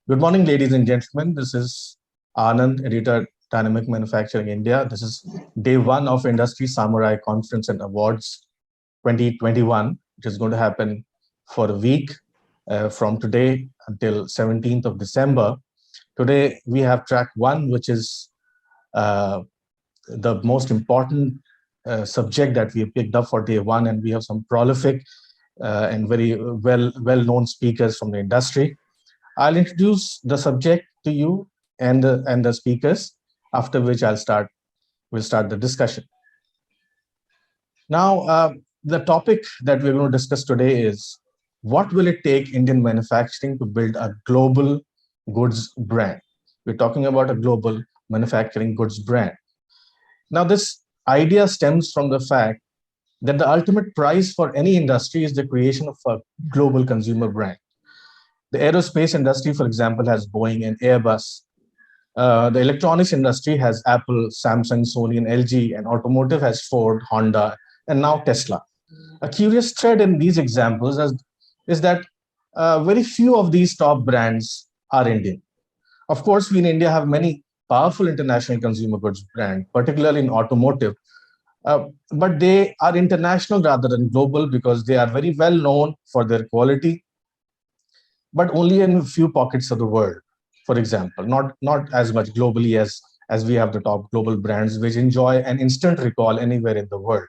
Good morning, ladies and gentlemen. This is Aanand, editor, Dynamic Manufacturing India. This is day one of Industry Samurai Conference and Awards 2021, which is going to happen for a week from today until 17th of December. Today, we have track one, which is the most important subject that we have picked up for day one, and we have some prolific and very well-known speakers from the industry. I'll introduce the subject to you and the speakers, after which we'll start the discussion. Now, the topic that we're going to discuss today is what will it take Indian manufacturing to build a global goods brand? We're talking about a global manufacturing goods brand. Now, this idea stems from the fact that the ultimate prize for any industry is the creation of a global consumer brand. The aerospace industry, for example, has Boeing and Airbus. The electronics industry has Apple, Samsung, Sony, and LG, and automotive has Ford, Honda, and now Tesla. A curious thread in these examples is that very few of these top brands are Indian. Of course, we in India have many powerful international consumer goods brands, particularly in automotive, but they are international rather than global because they are very well known for their quality, but only in a few pockets of the world. For example, not as much globally as we have the top global brands which enjoy an instant recall anywhere in the world.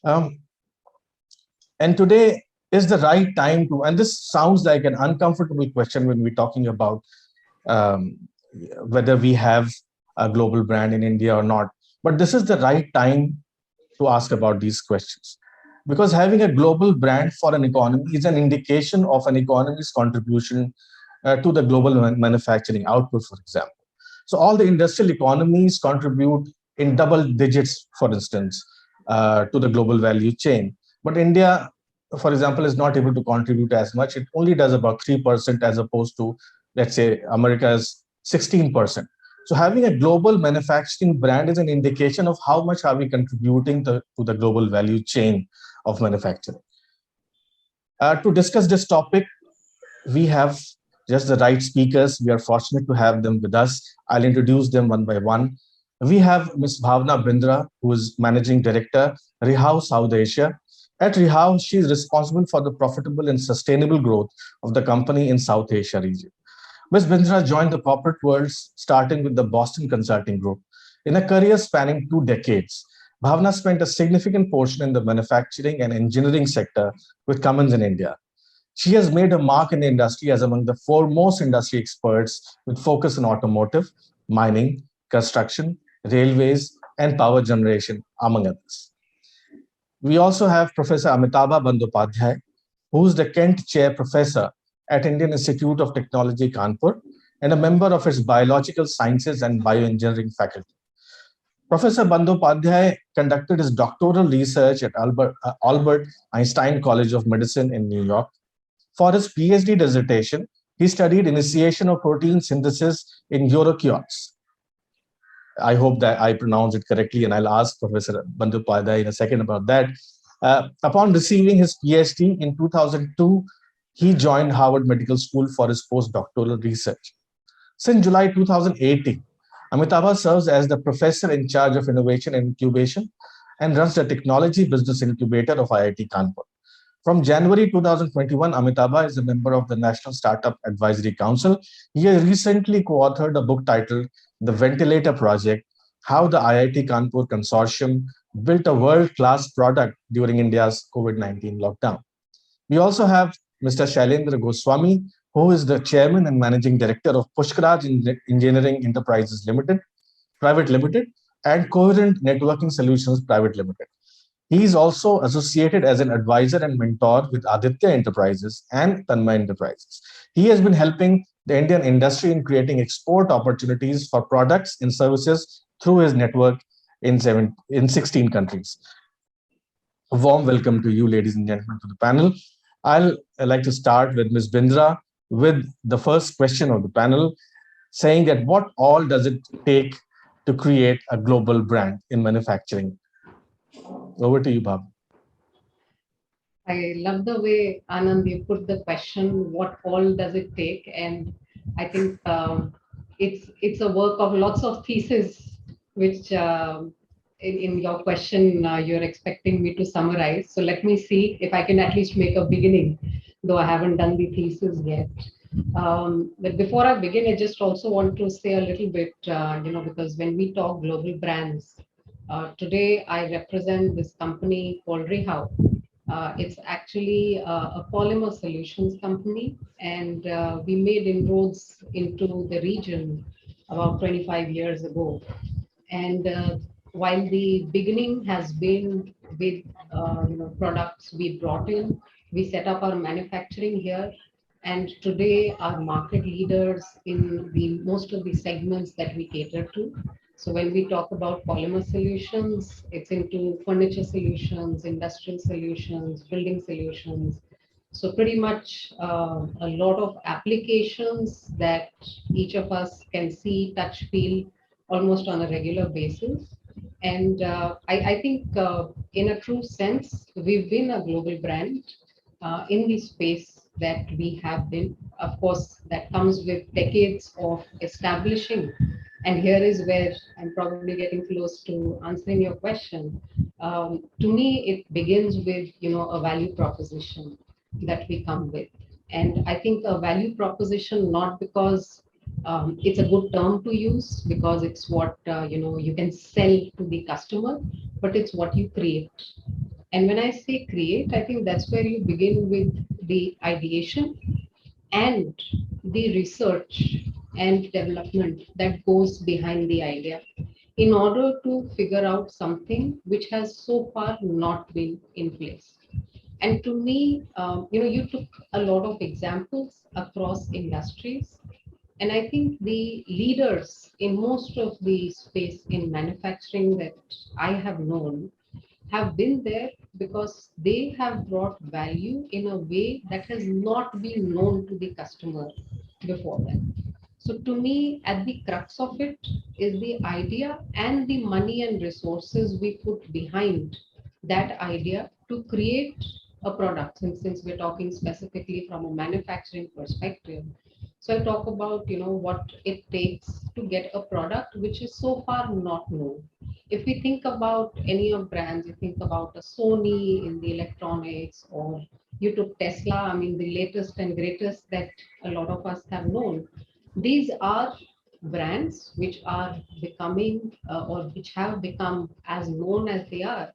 And today is the right time to, and this sounds like an uncomfortable question when we're talking about whether we have a global brand in India or not, but this is the right time to ask about these questions. Because having a global brand for an economy is an indication of an economy's contribution to the global manufacturing output, for example. So all the industrial economies contribute in double digits, for instance, to the global value chain. But India, for example, is not able to contribute as much. It only does about 3% as opposed to, let's say, America's 16%. So having a global manufacturing brand is an indication of how much are we contributing to the global value chain of manufacturing. To discuss this topic, we have just the right speakers. We are fortunate to have them with us. I'll introduce them one by one. We have Ms.Bhavana Bindra, who is Managing Director, REHAU South Asia. At REHAU, she is responsible for the profitable and sustainable growth of the company in South Asia region. Ms. Bindra joined the corporate world starting with the Boston Consulting Group. In a career spanning 2 decades, Bhavana spent a significant portion in the manufacturing and engineering sector with Cummins in India. She has made a mark in the industry as among the foremost industry experts with focus on automotive, mining, construction, railways, and power generation, among others. We also have Professor Amitabha Bandyopadhyay, who is the Kent Chair Professor at Indian Institute of Technology, Kanpur, and a member of its Biological Sciences and Bioengineering faculty. Professor Bandyopadhyay conducted his doctoral research at Albert Einstein College of Medicine in New York. For his PhD dissertation, he studied initiation of protein synthesis in eukaryotes. I hope that I pronounce it correctly, and I'll ask Professor Bandyopadhyay in a second about that. Upon receiving his PhD in 2002, he joined Harvard Medical School for his postdoctoral research. Since July 2018, Amitabha serves as the professor in charge of innovation and incubation and runs the technology business incubator of IIT Kanpur. From January 2021, Amitabha is a member of the National Startup Advisory Council. He has recently co-authored a book titled The Ventilator Project, How the IIT Kanpur Consortium Built a World-Class Product During India's COVID-19 Lockdown. We also have Mr.Shailendra Goswami, who is the Chairman and Managing Director of Pushkaraj Engineering Enterprises Limited, Private Limited, and Coherent Networking Solutions Private Limited. He is also associated as an advisor and mentor with Aditya Enterprises and Tanmay Enterprises. He has been helping the Indian industry in creating export opportunities for products and services through his network in 16 countries. A warm welcome to you, ladies and gentlemen, to the panel. I'd like to start with Ms. Bindra with the first question of the panel, saying that what all does it take to create a global brand in manufacturing? Over to you, Bhav. I love the way, Aanand, you put the question, what all does it take? And I think it's a work of lots of theses, which in your question you're expecting me to summarize. So let me see if I can at least make a beginning, though I haven't done the thesis yet. But before I begin, I just also want to say a little bit, because when we talk global brands, today I represent this company called REHAU. It's actually a polymer solutions company, and we made inroads into the region about 25 years ago. And while the beginning has been with products we brought in, we set up our manufacturing here, and today are market leaders in the most of the segments that we cater to. So when we talk about polymer solutions, it's into furniture solutions, industrial solutions, building solutions. So pretty much a lot of applications that each of us can see, touch, feel almost on a regular basis. And I think, in a true sense, we've been a global brand in the space that we have been. Of course, that comes with decades of establishing. And here is where I'm probably getting close to answering your question. To me, it begins with a value proposition that we come with, and I think a value proposition not because it's a good term to use because it's what you can sell to the customer, but it's what you create. And when I say create, I think that's where you begin with the ideation and the research and development that goes behind the idea in order to figure out something which has so far not been in place. And to me, you took a lot of examples across industries. And I think the leaders in most of the space in manufacturing that I have known have been there because they have brought value in a way that has not been known to the customer before them. So to me, at the crux of it is the idea and the money and resources we put behind that idea to create a product. Since we're talking specifically from a manufacturing perspective, so I talk about what it takes to get a product which is so far not known. If we think about any of brands, you think about a Sony in the electronics, or you took Tesla, I mean, the latest and greatest that a lot of us have known. These are brands which are becoming or which have become as known as they are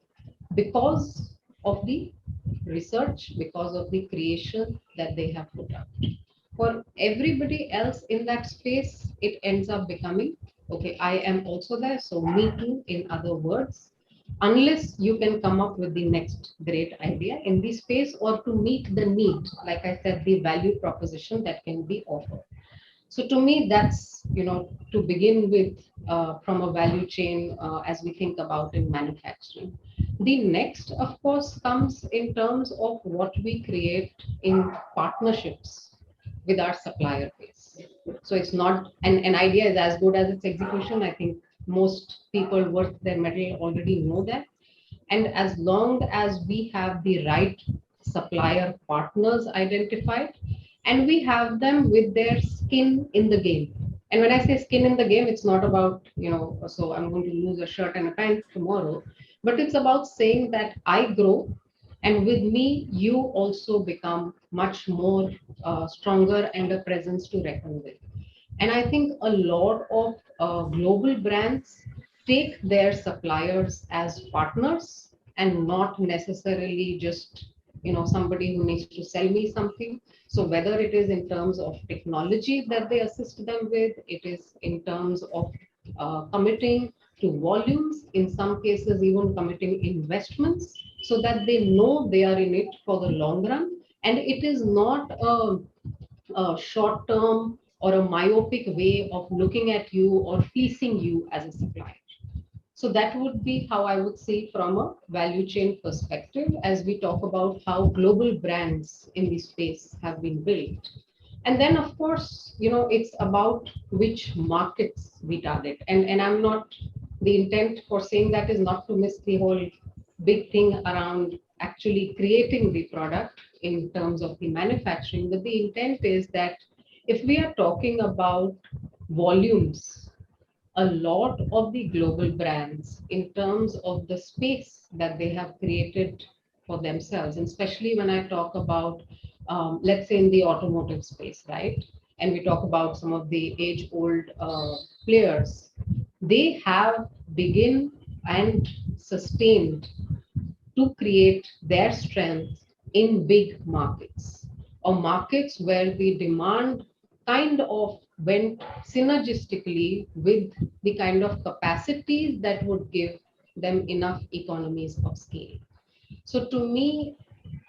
because of the research, because of the creation that they have put up. For everybody else in that space, it ends up becoming, okay, I am also there, so me too, in other words, unless you can come up with the next great idea in this space or to meet the need, like I said, the value proposition that can be offered. So to me, that's, to begin with, from a value chain, as we think about in manufacturing. The next, of course, comes in terms of what we create in partnerships with our supplier base. So it's not an idea is as good as its execution. I think most people worth their metal already know that. And as long as we have the right supplier partners identified and we have them with their skin in the game. And when I say skin in the game, it's not about, so I'm going to lose a shirt and a pant tomorrow, but it's about saying that I grow and with me, you also become much more stronger and a presence to reckon with. And I think a lot of global brands take their suppliers as partners and not necessarily just somebody who needs to sell me something. So whether it is in terms of technology that they assist them with, it is in terms of committing to volumes, in some cases even committing investments so that they know they are in it for the long run, and it is not a short term or a myopic way of looking at you or fleecing you as a supplier. So that would be how I would say from a value chain perspective as we talk about how global brands in this space have been built. And then of course, it's about which markets we target. And I'm not, the intent for saying that is not to miss the whole big thing around actually creating the product in terms of the manufacturing, but the intent is that if we are talking about volumes, a lot of the global brands, in terms of the space that they have created for themselves, and especially when I talk about, let's say, in the automotive space, right? And we talk about some of the age old players, they have begin and sustained to create their strength in big markets, or markets where the demand kind of went synergistically with the kind of capacities that would give them enough economies of scale. So to me,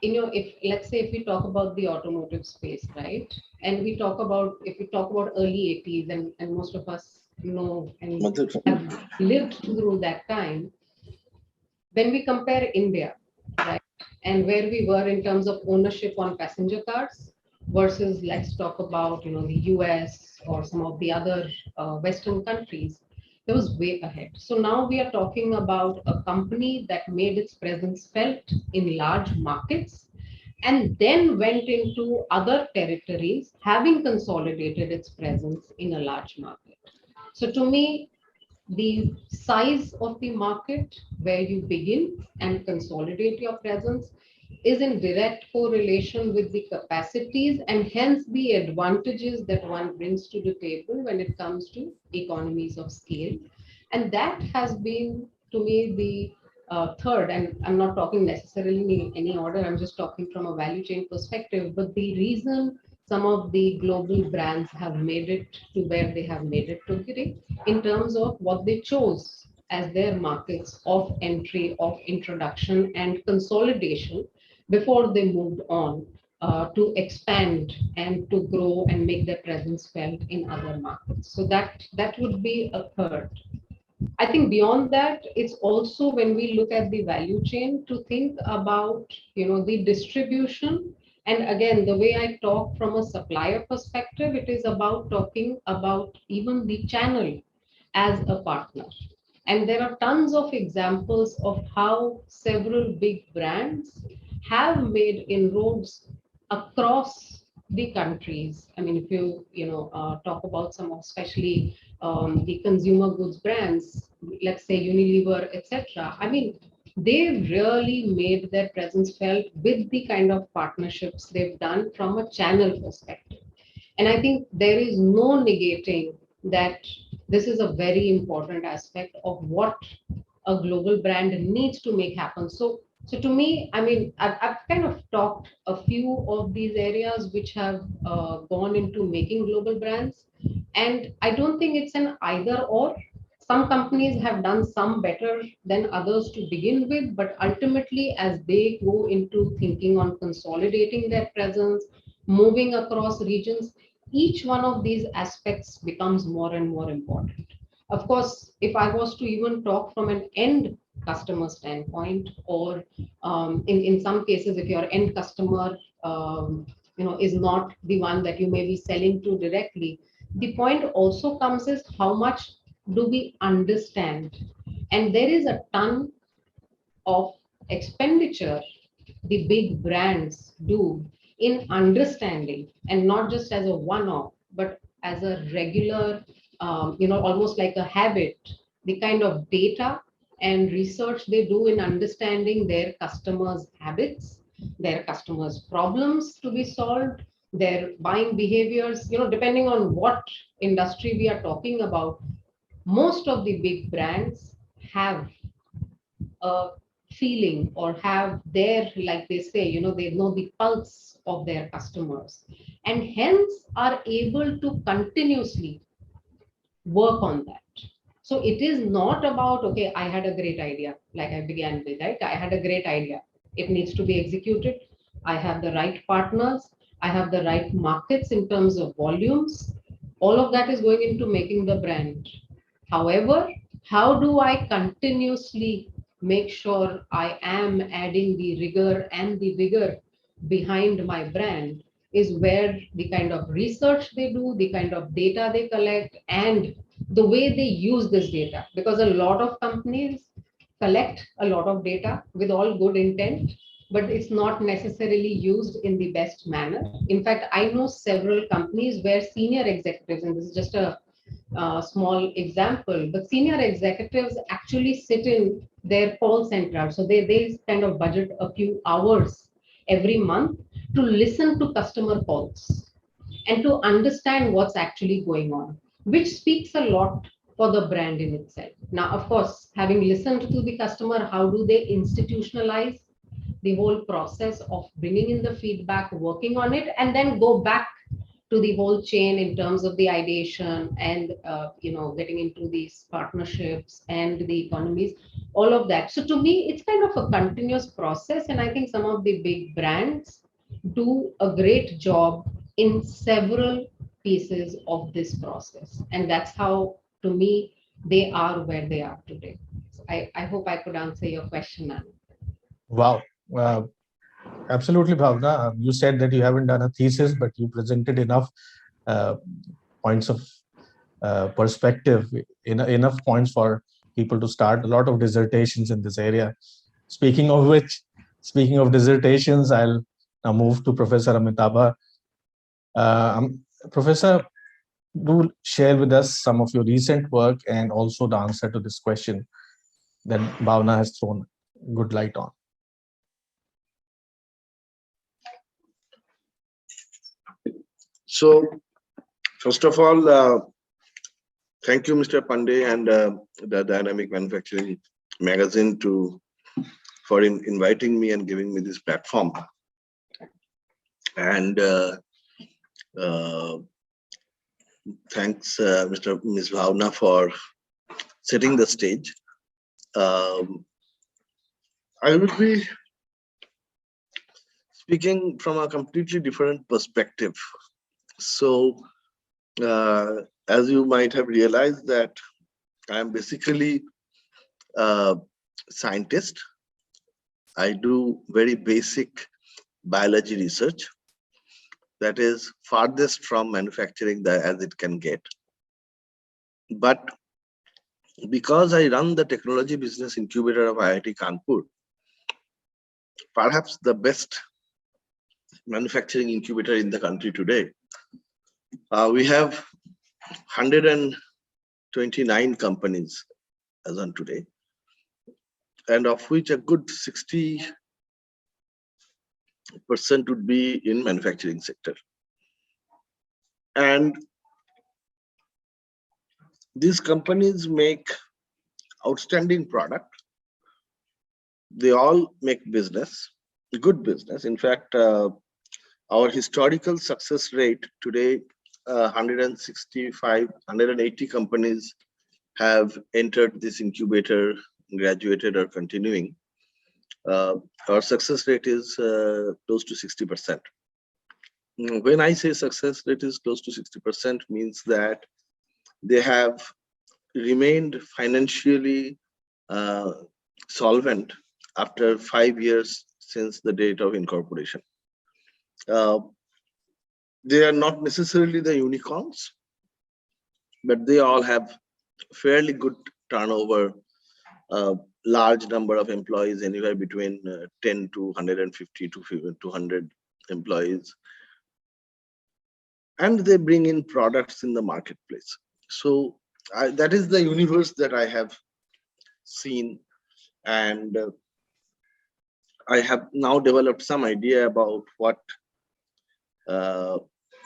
if let's say if we talk about the automotive space, right, and we talk about, if we talk about early 80s, and most of us know and have lived through that time, when we compare India, right, and where we were in terms of ownership on passenger cars versus, let's talk about, the US or some of the other Western countries, that was way ahead. So now we are talking about a company that made its presence felt in large markets and then went into other territories, having consolidated its presence in a large market. So to me, the size of the market where you begin and consolidate your presence is in direct correlation with the capacities and hence the advantages that one brings to the table when it comes to economies of scale. And that has been, to me, the third, and I'm not talking necessarily in any order, I'm just talking from a value chain perspective, but the reason some of the global brands have made it to where they have made it today in terms of what they chose as their markets of entry, of introduction, and consolidation before they moved on to expand and to grow and make their presence felt in other markets. So that would be a third. I think beyond that, it's also when we look at the value chain to think about, the distribution. And again, the way I talk from a supplier perspective, it is about talking about even the channel as a partner. And there are tons of examples of how several big brands have made inroads across the countries. I mean, if talk about some of, especially the consumer goods brands, let's say Unilever, etc. I mean, they've really made their presence felt with the kind of partnerships they've done from a channel perspective. And I think there is no negating that this is a very important aspect of what a global brand needs to make happen. So to me, I mean, I've kind of talked a few of these areas which have gone into making global brands. And I don't think it's an either or. Some companies have done some better than others to begin with, but ultimately, as they go into thinking on consolidating their presence, moving across regions, each one of these aspects becomes more and more important. Of course, if I was to even talk from an end customer standpoint, or in some cases, if your end customer is not the one that you may be selling to directly, the point also comes is how much do we understand? And there is a ton of expenditure the big brands do in understanding, and not just as a one-off, but as a regular, almost like a habit, the kind of data and research they do in understanding their customers' habits, their customers' problems to be solved, their buying behaviors, depending on what industry we are talking about. Most of the big brands have a feeling, or have their, like they say, they know the pulse of their customers, and hence are able to continuously work on that. So it is not about, okay, I had a great idea, like I began with, right? I had a great idea. It needs to be executed. I have the right partners. I have the right markets in terms of volumes. All of that is going into making the brand. However, how do I continuously make sure I am adding the rigor and the vigor behind my brand is where the kind of research they do, the kind of data they collect, and the way they use this data. Because a lot of companies collect a lot of data with all good intent, but it's not necessarily used in the best manner. In fact, I know several companies where senior executives, and this is just a small example, but senior executives actually sit in their call center. So they kind of budget a few hours every month to listen to customer calls and to understand what's actually going on, which speaks a lot for the brand in itself. Now, of course, having listened to the customer, how do they institutionalize the whole process of bringing in the feedback, working on it, and then go back to the whole chain in terms of the ideation and getting into these partnerships and the economies, all of that. So to me, it's kind of a continuous process, and I think some of the big brands do a great job in several pieces of this process, and that's how, to me, they are where they are today. So I hope I could answer your question, Anand. Wow. Uh, Absolutely, Bhavna. You said that you haven't done a thesis, but you presented enough uh, points of perspective, enough points for people to start a lot of dissertations in this area. Speaking of which, speaking of dissertations, I'll now move to Professor Amitabha. Professor, do share with us some of your recent work and also the answer to this question that Bhavna has thrown good light on. So, first of all, thank you, Mr. Pandey and the Dynamic Manufacturing magazine for inviting me and giving me this platform. And thanks, Ms. Bhavana, for setting the stage. I will be speaking from a completely different perspective. So, as you might have realized, that I am basically a scientist. I do very basic biology research that is farthest from manufacturing as it can get. But because I run the technology business incubator of IIT Kanpur, perhaps the best manufacturing incubator in the country today, we have 129 companies as on today, and of which a good 60% would be in manufacturing sector. And these companies make outstanding product. They all make business, good business. In fact, our historical success rate today, 165, 180 companies have entered this incubator, graduated or continuing. Our success rate is close to 60%. When I say success rate is close to 60%, means that they have remained financially solvent after 5 years since the date of incorporation. They are not necessarily the unicorns, but they all have fairly good turnover, large number of employees, anywhere between 10 to 150 to 200 employees. And they bring in products in the marketplace. So that is the universe that I have seen, and I have now developed some idea about what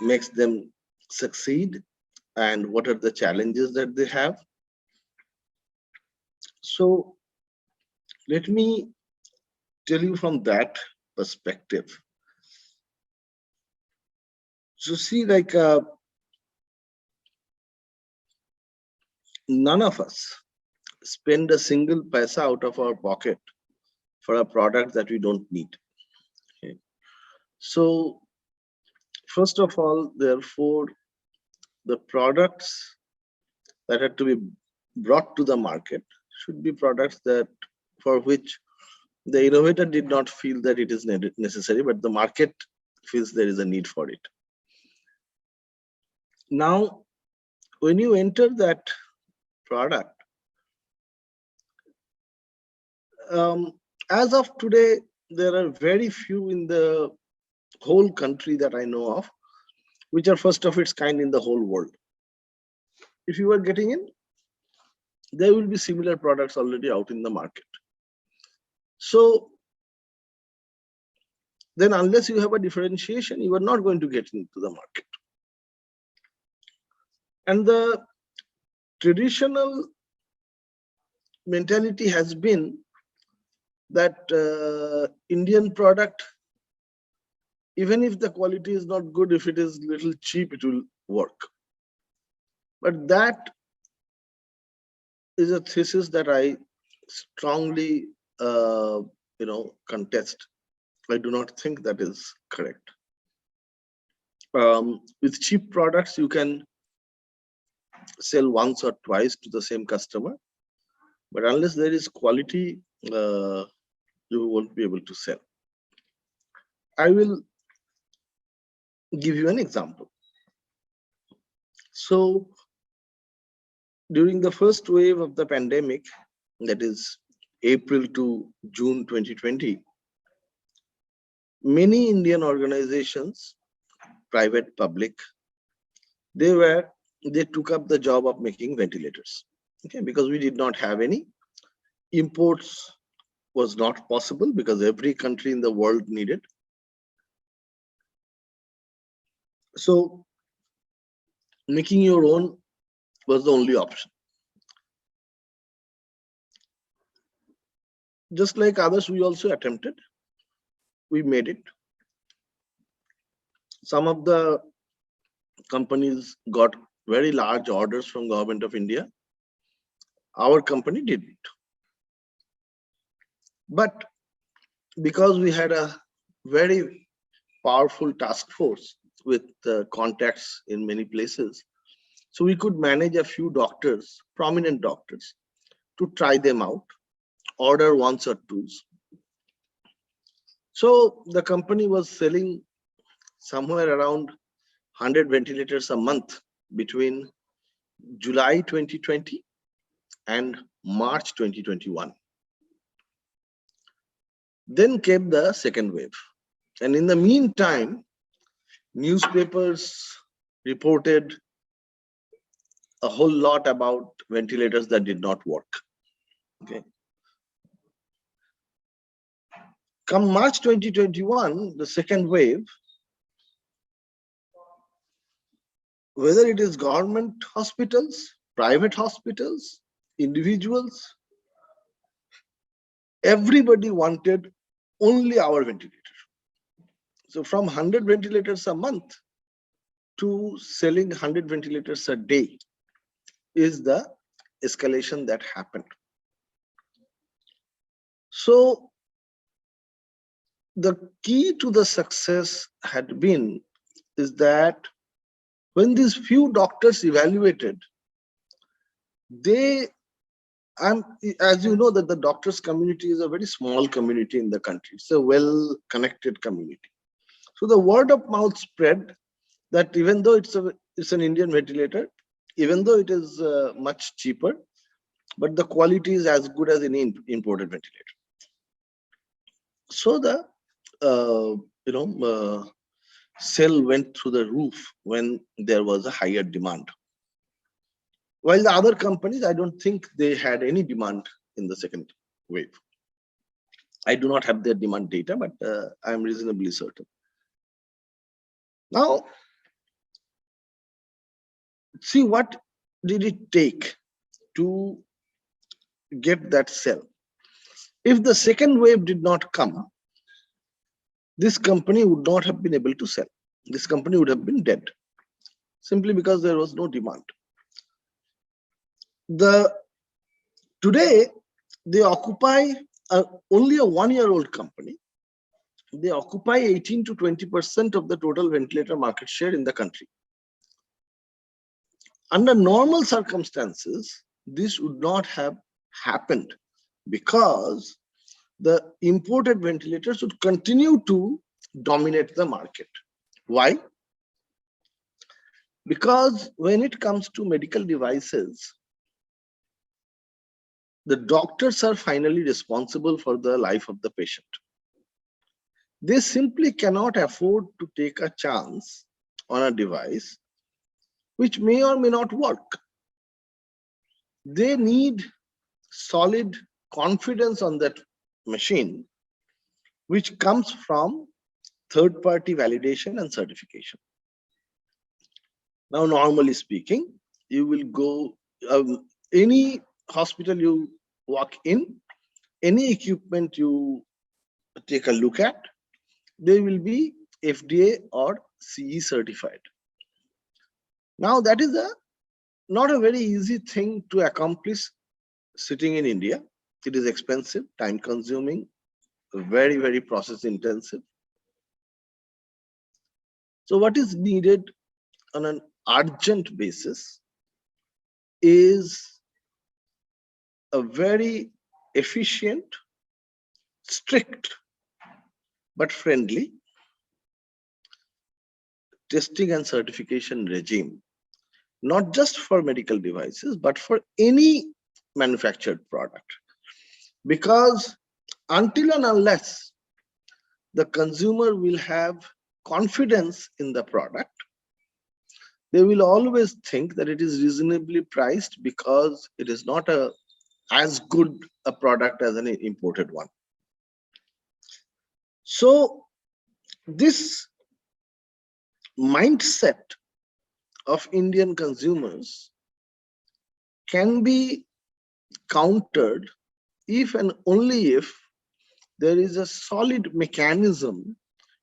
makes them succeed and what are the challenges that they have. So let me tell you from that perspective. So see, like none of us spend a single paisa out of our pocket for a product that we don't need. Okay. So first of all, therefore, the products that are to be brought to the market should be products that for which the innovator did not feel that it is necessary, but the market feels there is a need for it. Now, when you enter that product, as of today, there are very few in the whole country that I know of, which are first of its kind in the whole world. If you are getting in, there will be similar products already out in the market. So then unless you have a differentiation, you are not going to get into the market. And the traditional mentality has been that Indian product, even if the quality is not good, if it is little cheap, it will work. But that is a thesis that I strongly contest. I do not think that is correct. With cheap products, you can sell once or twice to the same customer, but unless there is quality, you won't be able to sell. I will give you an example. So during the first wave of the pandemic, that is April to June 2020, many Indian organizations, private, public, they took up the job of making ventilators. Okay, because we did not have any. Imports was not possible because every country in the world needed. So making your own was the only option. Just like others, we also attempted. We made it. Some of the companies got very large orders from Government of India. Our company didn't. But because we had a very powerful task force with contacts in many places, so we could manage a few doctors, prominent doctors, to try them out, order ones or twos. So the company was selling somewhere around 100 ventilators a month between July 2020 and March 2021. Then came the second wave. And in the meantime, newspapers reported a whole lot about ventilators that did not work. Okay. Come March 2021, the second wave, whether it is government hospitals, private hospitals, individuals, everybody wanted only our ventilator. So from 100 ventilators a month to selling 100 ventilators a day is the escalation that happened. So the key to the success had been is that when these few doctors evaluated, as you know, that the doctors community is a very small community in the country. It's a well-connected community. So the word of mouth spread that even though it's an Indian ventilator, even though it is much cheaper, but the quality is as good as any imported ventilator. So the sale went through the roof when there was a higher demand. While the other companies, I don't think they had any demand in the second wave. I do not have their demand data, but I am reasonably certain. Now, see what did it take to get that sell. If the second wave did not come, this company would not have been able to sell. This company would have been dead, simply because there was no demand. Today, they occupy only a one-year-old company. They occupy 18 to 20% of the total ventilator market share in the country. Under normal circumstances, this would not have happened because the imported ventilators would continue to dominate the market. Why? Because when it comes to medical devices, the doctors are finally responsible for the life of the patient. They simply cannot afford to take a chance on a device which may or may not work. They need solid confidence on that machine, which comes from third-party validation and certification. Now, normally speaking, you will go, any hospital you walk in, any equipment you take a look at, they will be FDA or CE certified. Now, that is not a very easy thing to accomplish sitting in India. It is expensive, time consuming, very, very process intensive. So what is needed on an urgent basis is a very efficient, strict, but friendly testing and certification regime, not just for medical devices, but for any manufactured product. Because until and unless the consumer will have confidence in the product, they will always think that it is reasonably priced because it is not as good a product as an imported one. So this mindset of Indian consumers can be countered if and only if there is a solid mechanism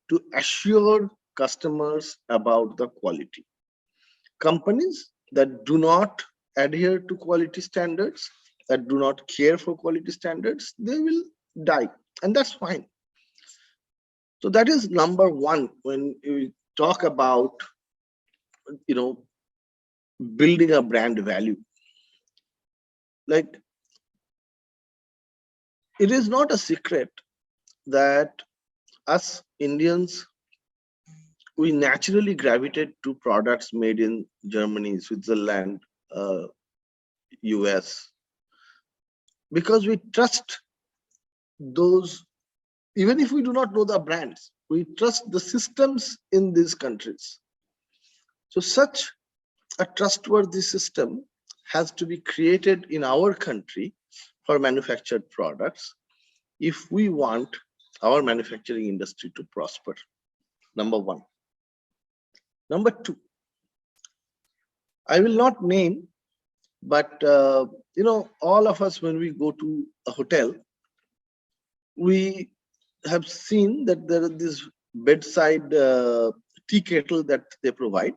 to assure customers about the quality. Companies that do not adhere to quality standards, that do not care for quality standards, they will die, and that's fine. So that is number one when we talk about, building a brand value. Like, it is not a secret that us Indians, we naturally gravitate to products made in Germany, Switzerland, US, because we trust those, even if we do not know the brands, we trust the systems in these countries. So such a trustworthy system has to be created in our country for manufactured products if we want our manufacturing industry to prosper. Number one. Number two, I will not name, but all of us, when we go to a hotel, we have seen that there is this bedside tea kettle that they provide,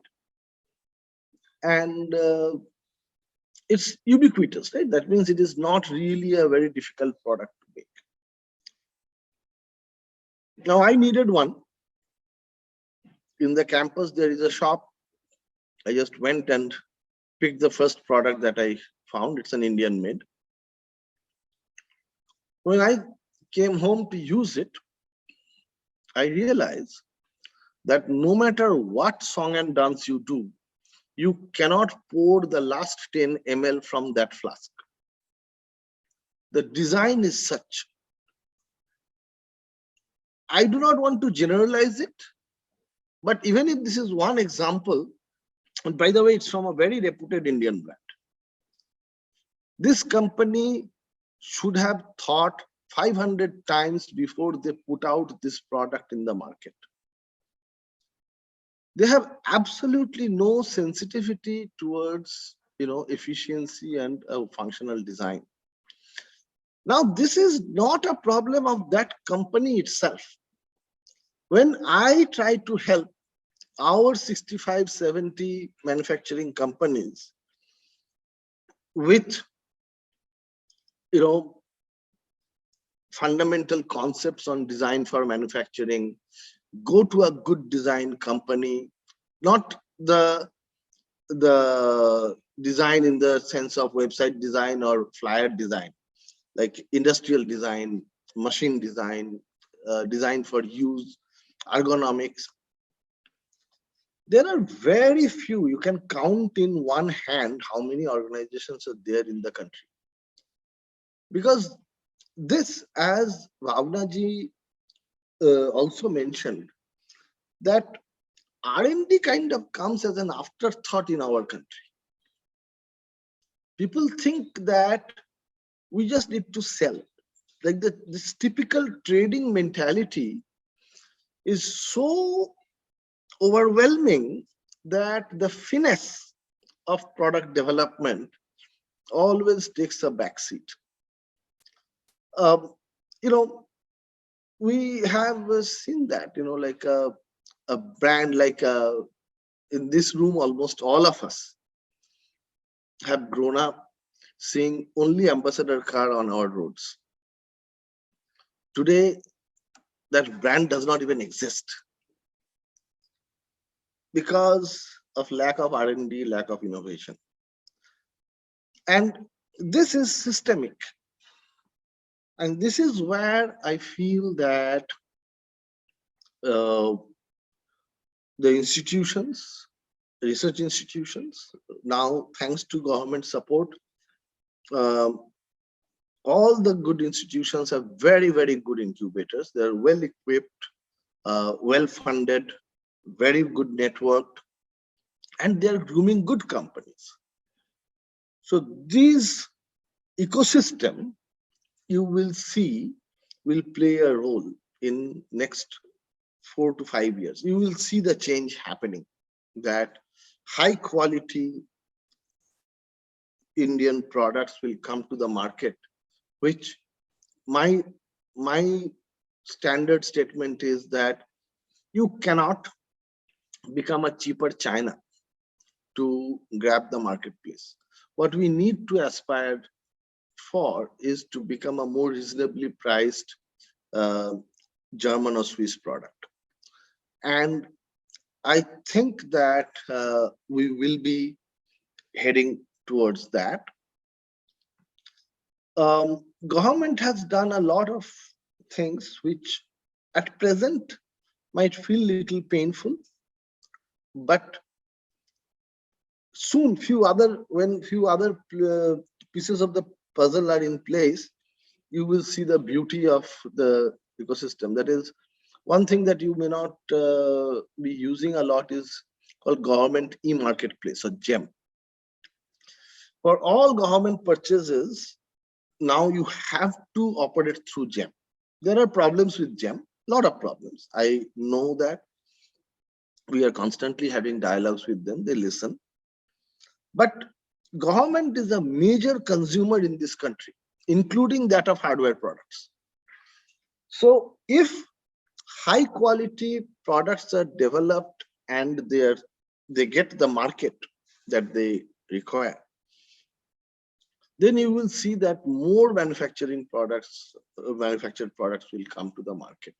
and it's ubiquitous, right? That means it is not really a very difficult product to make. Now, I needed one. In the campus, there is a shop. I just went and picked the first product that I found. It's an Indian made. When I came home to use it, I realized that no matter what song and dance you do, you cannot pour the last 10 ml from that flask. The design is such. I do not want to generalize it, but even if this is one example, and by the way, it's from a very reputed Indian brand, this company should have thought 500 times before they put out this product in the market. They have absolutely no sensitivity towards, efficiency and functional design. Now, this is not a problem of that company itself. When I try to help our 65, 70 manufacturing companies with, fundamental concepts on design for manufacturing, go to a good design company, not the design in the sense of website design or flyer design, like industrial design, machine design, design for use, ergonomics. There are very few, you can count in one hand how many organizations are there in the country. Because this, as Bhavana ji also mentioned that R&D kind of comes as an afterthought in our country. People think that we just need to sell. Like this typical trading mentality is so overwhelming that the finesse of product development always takes a backseat. You know, we have seen that, you know, like a brand like in this room, almost all of us have grown up seeing only ambassador car on our roads. Today, that brand does not even exist because of lack of R&D, lack of innovation. And this is systemic. And this is where I feel that the institutions, research institutions, now thanks to government support, all the good institutions have very, very good incubators. They're well equipped, well funded, very good networked, and they're grooming good companies. So these ecosystem, you will see, will play a role in next 4 to 5 years. You will see the change happening, that high quality Indian products will come to the market, which my standard statement is that you cannot become a cheaper China to grab the marketplace. What we need to aspire for is to become a more reasonably priced German or Swiss product. And I think that we will be heading towards that. Government has done a lot of things which at present might feel a little painful, but soon when few other pieces of the puzzle are in place, you will see the beauty of the ecosystem. That is, one thing that you may not be using a lot is called government e-marketplace or GEM. For all government purchases, now you have to operate through GEM. There are problems with GEM, a lot of problems. I know that. We are constantly having dialogues with them, they listen. But government is a major consumer in this country, including that of hardware products. So if high quality products are developed and they get the market that they require, then you will see that more manufactured products will come to the market.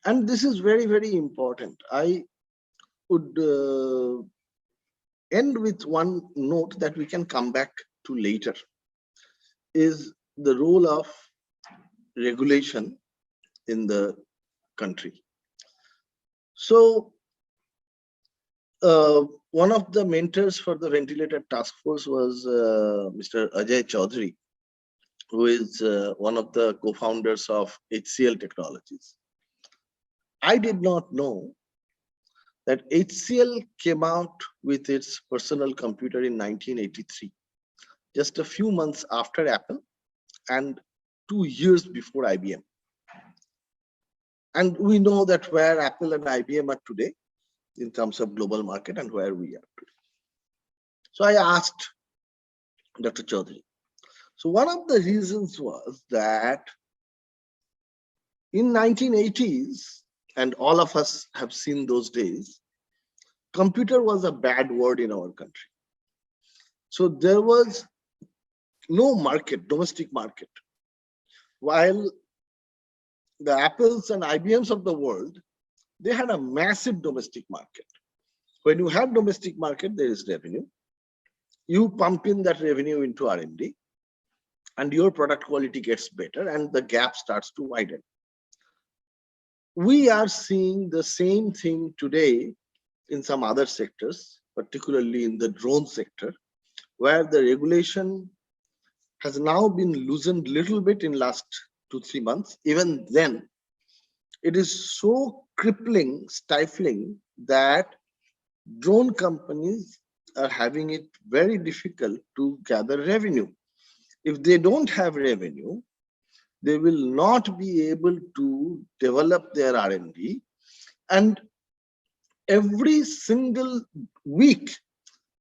And this is very, very important. I would end with one note that we can come back to later, is the role of regulation in the country. So one of the mentors for the ventilator task force was Mr. Ajay Chaudhary, who is one of the co-founders of HCL Technologies. I did not know that HCL came out with its personal computer in 1983, just a few months after Apple and 2 years before IBM. And we know that where Apple and IBM are today in terms of global market and where we are today. So I asked Dr. Chaudhary. So one of the reasons was that in 1980s, and all of us have seen those days, computer was a bad word in our country. So there was no market, domestic market. While the Apples and IBMs of the world, they had a massive domestic market. When you have domestic market, there is revenue. You pump in that revenue into R&D and your product quality gets better and the gap starts to widen. We are seeing the same thing today in some other sectors, particularly in the drone sector, where the regulation has now been loosened a little bit in last 2-3 months. Even then, It is so crippling, stifling that drone companies are having it very difficult to gather revenue. If they don't have revenue, they will not be able to develop their R&D, and every single week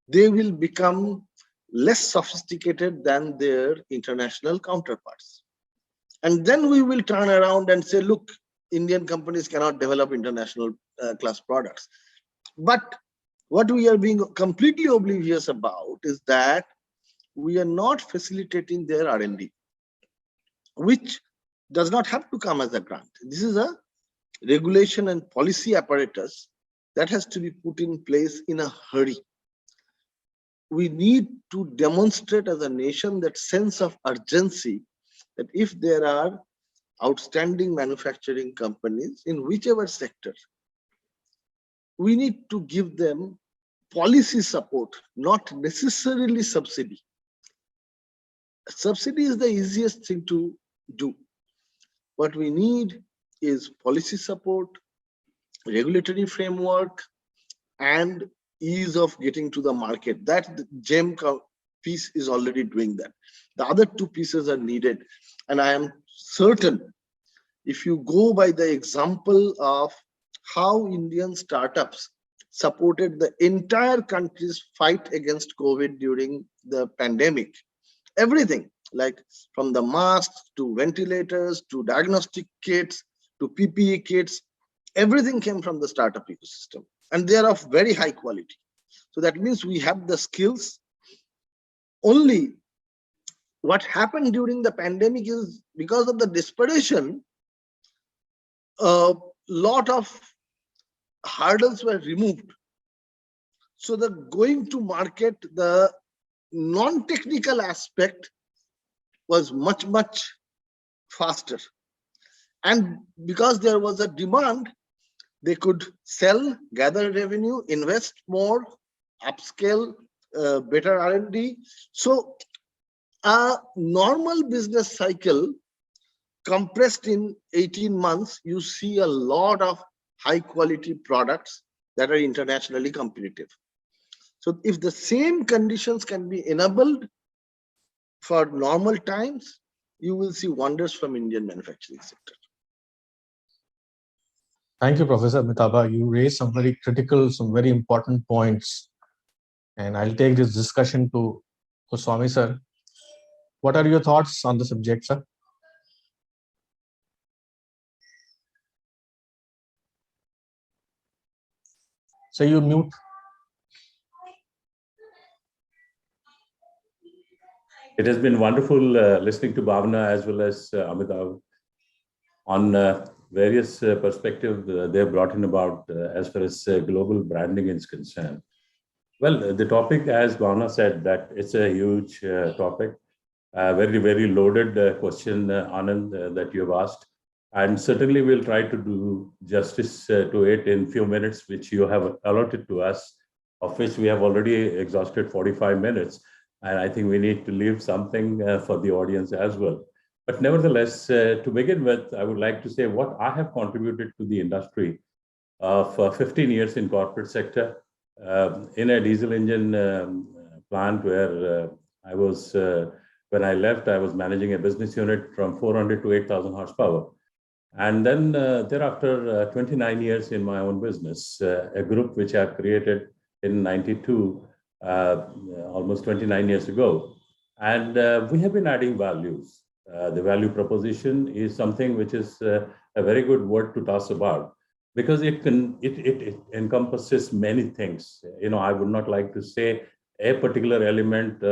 they will become less sophisticated than their international counterparts. And then we will turn around and say, look, Indian companies cannot develop international class products. But what we are being completely oblivious about is that we are not facilitating their R&D, which does not have to come as a grant. This is a regulation and policy apparatus that has to be put in place in a hurry. We need to demonstrate as a nation that sense of urgency, that if there are outstanding manufacturing companies in whichever sector, we need to give them policy support, not necessarily subsidy. Subsidy is the easiest thing to do. What we need is policy support, regulatory framework, and ease of getting to the market. That GEM piece is already doing that. The other two pieces are needed. And I am certain, if you go by the example of how Indian startups supported the entire country's fight against COVID during the pandemic, everything, like from the masks to ventilators to diagnostic kits to PPE kits, everything came from the startup ecosystem, and they are of very high quality. So that means we have the skills. Only what happened during the pandemic is, because of the desperation, a lot of hurdles were removed. So the going to market, the non-technical aspect was much, much faster. And because there was a demand, they could sell, gather revenue, invest more, upscale, better R&D. So a normal business cycle compressed in 18 months, you see a lot of high quality products that are internationally competitive. So if the same conditions can be enabled for normal times, you will see wonders from Indian manufacturing sector. Thank you, Professor Amitabha. You raised some very critical, some very important points. And I'll take this discussion to Goswami sir. What are your thoughts on the subject, sir? So you mute. It has been wonderful listening to Bhavana as well as Amitabha on various perspectives they have brought in about as far as global branding is concerned. Well, the topic, as Bhavana said, that it's a huge topic, very, very loaded question, Aanand, that you have asked. And certainly we'll try to do justice to it in few minutes, which you have allotted to us, of which we have already exhausted 45 minutes. And I think we need to leave something for the audience as well. But nevertheless, to begin with, I would like to say what I have contributed to the industry for 15 years in corporate sector, in a diesel engine plant where I was, when I left, I was managing a business unit from 400 to 8,000 horsepower. And then thereafter, 29 years in my own business, a group which I created in 92, almost 29 years ago. And we have been adding values. The value proposition is something which is a very good word to toss about, because it encompasses many things. You know, I would not like to say a particular element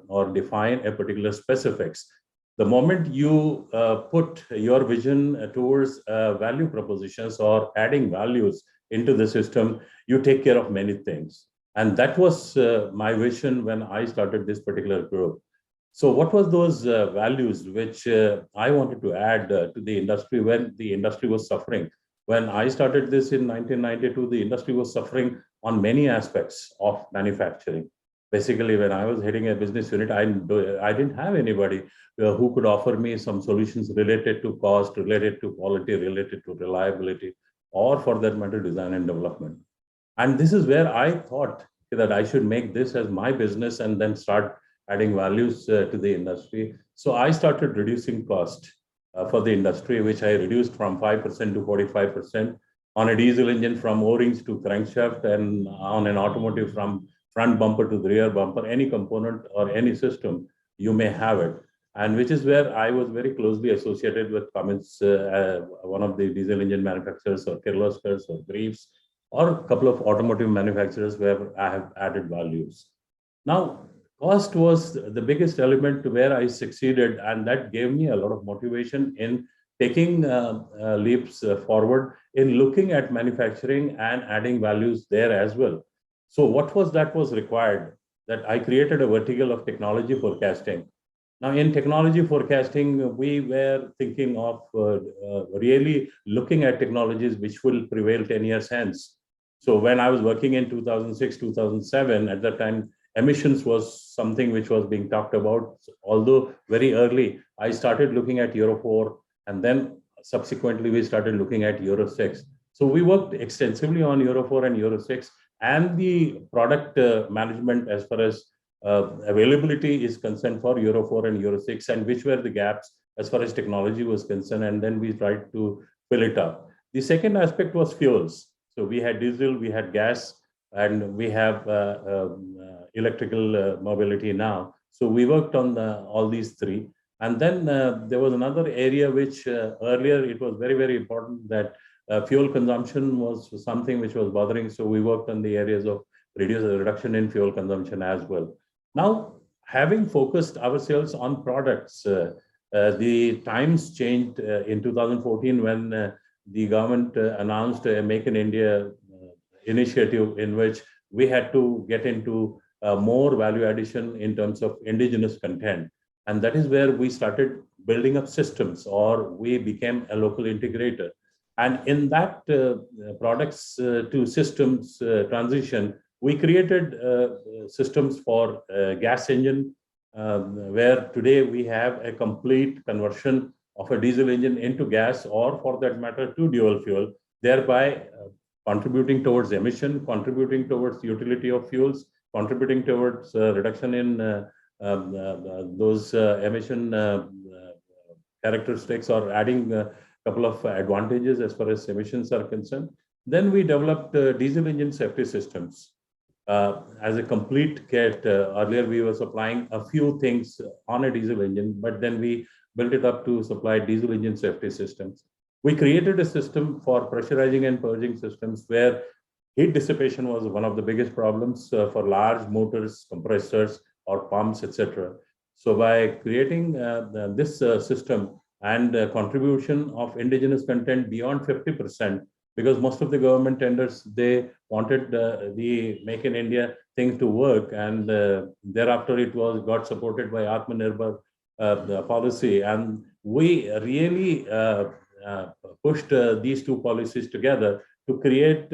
or define a particular specifics. The moment you put your vision towards value propositions or adding values into the system, you take care of many things. And that was my vision when I started this particular group. So what was those values which I wanted to add to the industry when the industry was suffering? When I started this in 1992, the industry was suffering on many aspects of manufacturing, Basically, when I was heading a business unit, I didn't have anybody who could offer me some solutions related to cost, related to quality, related to reliability, or for that matter, design and development. And this is where I thought that I should make this as my business and then start adding values to the industry. So I started reducing cost for the industry, which I reduced from 5% to 45% on a diesel engine, from O-rings to crankshaft, and on an automotive from front bumper to the rear bumper, any component or any system, you may have it. And which is where I was very closely associated with Cummins, one of the diesel engine manufacturers, or Kirloskars or Greaves, or a couple of automotive manufacturers where I have added values. Now, cost was the biggest element where I succeeded, and that gave me a lot of motivation in taking leaps forward in looking at manufacturing and adding values there as well. So what was that was required? That I created a vertical of technology forecasting. Now, in technology forecasting, we were thinking of really looking at technologies which will prevail 10 years hence. So when I was working in 2006, 2007, at that time, emissions was something which was being talked about. Although very early, I started looking at Euro 4, and then subsequently we started looking at Euro 6. So we worked extensively on Euro 4 and Euro 6, and the product management as far as availability is concerned for Euro 4 and Euro 6, and which were the gaps as far as technology was concerned, and then we tried to fill it up. The second aspect was fuels. So we had diesel, we had gas, and we have electrical mobility now. So we worked on all these three. And then there was another area which earlier it was very, very important, that fuel consumption was something which was bothering. So we worked on the areas of reduction in fuel consumption as well. Now, having focused ourselves on products, the times changed in 2014 when the government announced a Make in India initiative, in which we had to get into more value addition in terms of indigenous content. And that is where we started building up systems, or we became a local integrator. And in that products to systems transition, we created systems for gas engine, where today we have a complete conversion of a diesel engine into gas, or for that matter, to dual fuel, thereby contributing towards emission, contributing towards utility of fuels, contributing towards reduction in those emission characteristics, or adding a couple of advantages as far as emissions are concerned. Then we developed diesel engine safety systems as a complete kit. Earlier, we were supplying a few things on a diesel engine, but then we built it up to supply diesel engine safety systems. We created a system for pressurizing and purging systems, where heat dissipation was one of the biggest problems for large motors, compressors, or pumps, etc. So by creating this system and contribution of indigenous content beyond 50%, because most of the government tenders, they wanted the Make in India thing to work, and thereafter it got supported by Atmanirbhar policy, and we really pushed these two policies together to create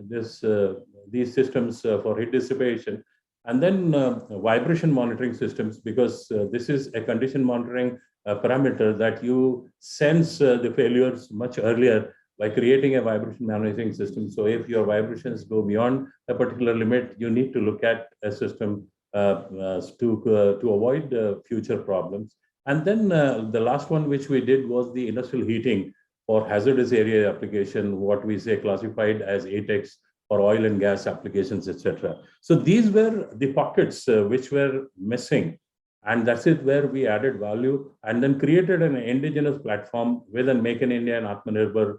these systems for heat dissipation. And then vibration monitoring systems, because this is a condition monitoring parameter that you sense the failures much earlier by creating a vibration monitoring system. So if your vibrations go beyond a particular limit, you need to look at a system to avoid future problems. And then the last one which we did was the industrial heating for hazardous area application, what we say classified as ATEX, for oil and gas applications, etc. So these were the pockets which were missing. And that's it where we added value, and then created an indigenous platform with a Make in India and Atmanirbhar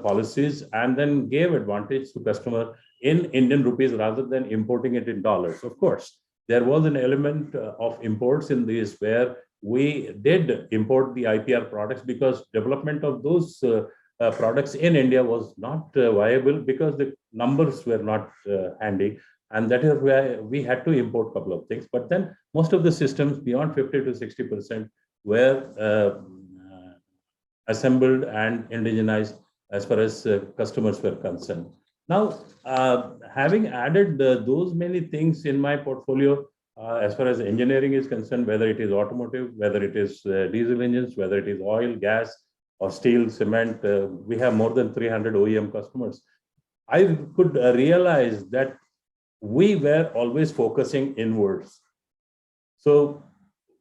policies, and then gave advantage to customer in Indian rupees rather than importing it in dollars. Of course, there was an element of imports in this, where we did import the IPR products, because development of those products in India was not viable, because the numbers were not handy. And that is where we had to import a couple of things. But then most of the systems beyond 50 to 60% were assembled and indigenized as far as customers were concerned. Now, having added those many things in my portfolio, as far as engineering is concerned, whether it is automotive, whether it is diesel engines, whether it is oil, gas, or steel, cement, we have more than 300 OEM customers. I could realize that we were always focusing inwards. So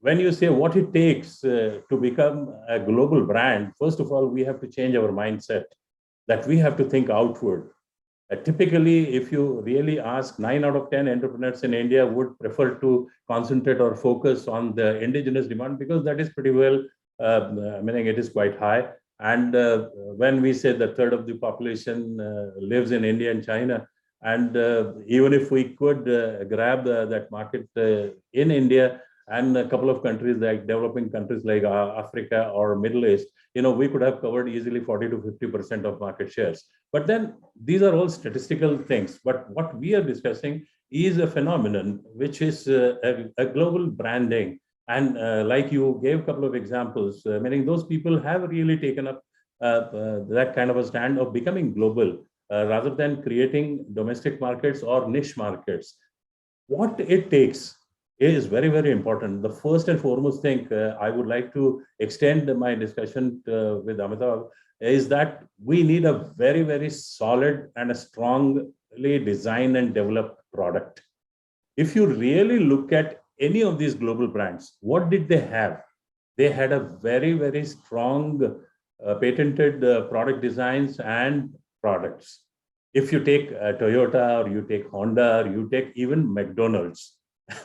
when you say what it takes to become a global brand, first of all, we have to change our mindset that we have to think outward. Typically, if you really ask 9 out of 10 entrepreneurs in India would prefer to concentrate or focus on the indigenous demand because that is pretty well, meaning it is quite high. And when we say that third of the population lives in India and China, and even if we could grab that market in India and a couple of countries like developing countries like Africa or Middle East, we could have covered easily 40 to 50% of market shares. But then these are all statistical things. But what we are discussing is a phenomenon which is a global branding. And like you gave a couple of examples, meaning those people have really taken up that kind of a stand of becoming global rather than creating domestic markets or niche markets. What it takes is very, very important. The first and foremost thing I would like to extend my discussion with Amitabha is that we need a very, very solid and a strongly designed and developed product. If you really look at any of these global brands, what did they have? They had a very, very strong patented product designs and products. If you take Toyota or you take Honda or you take even McDonald's,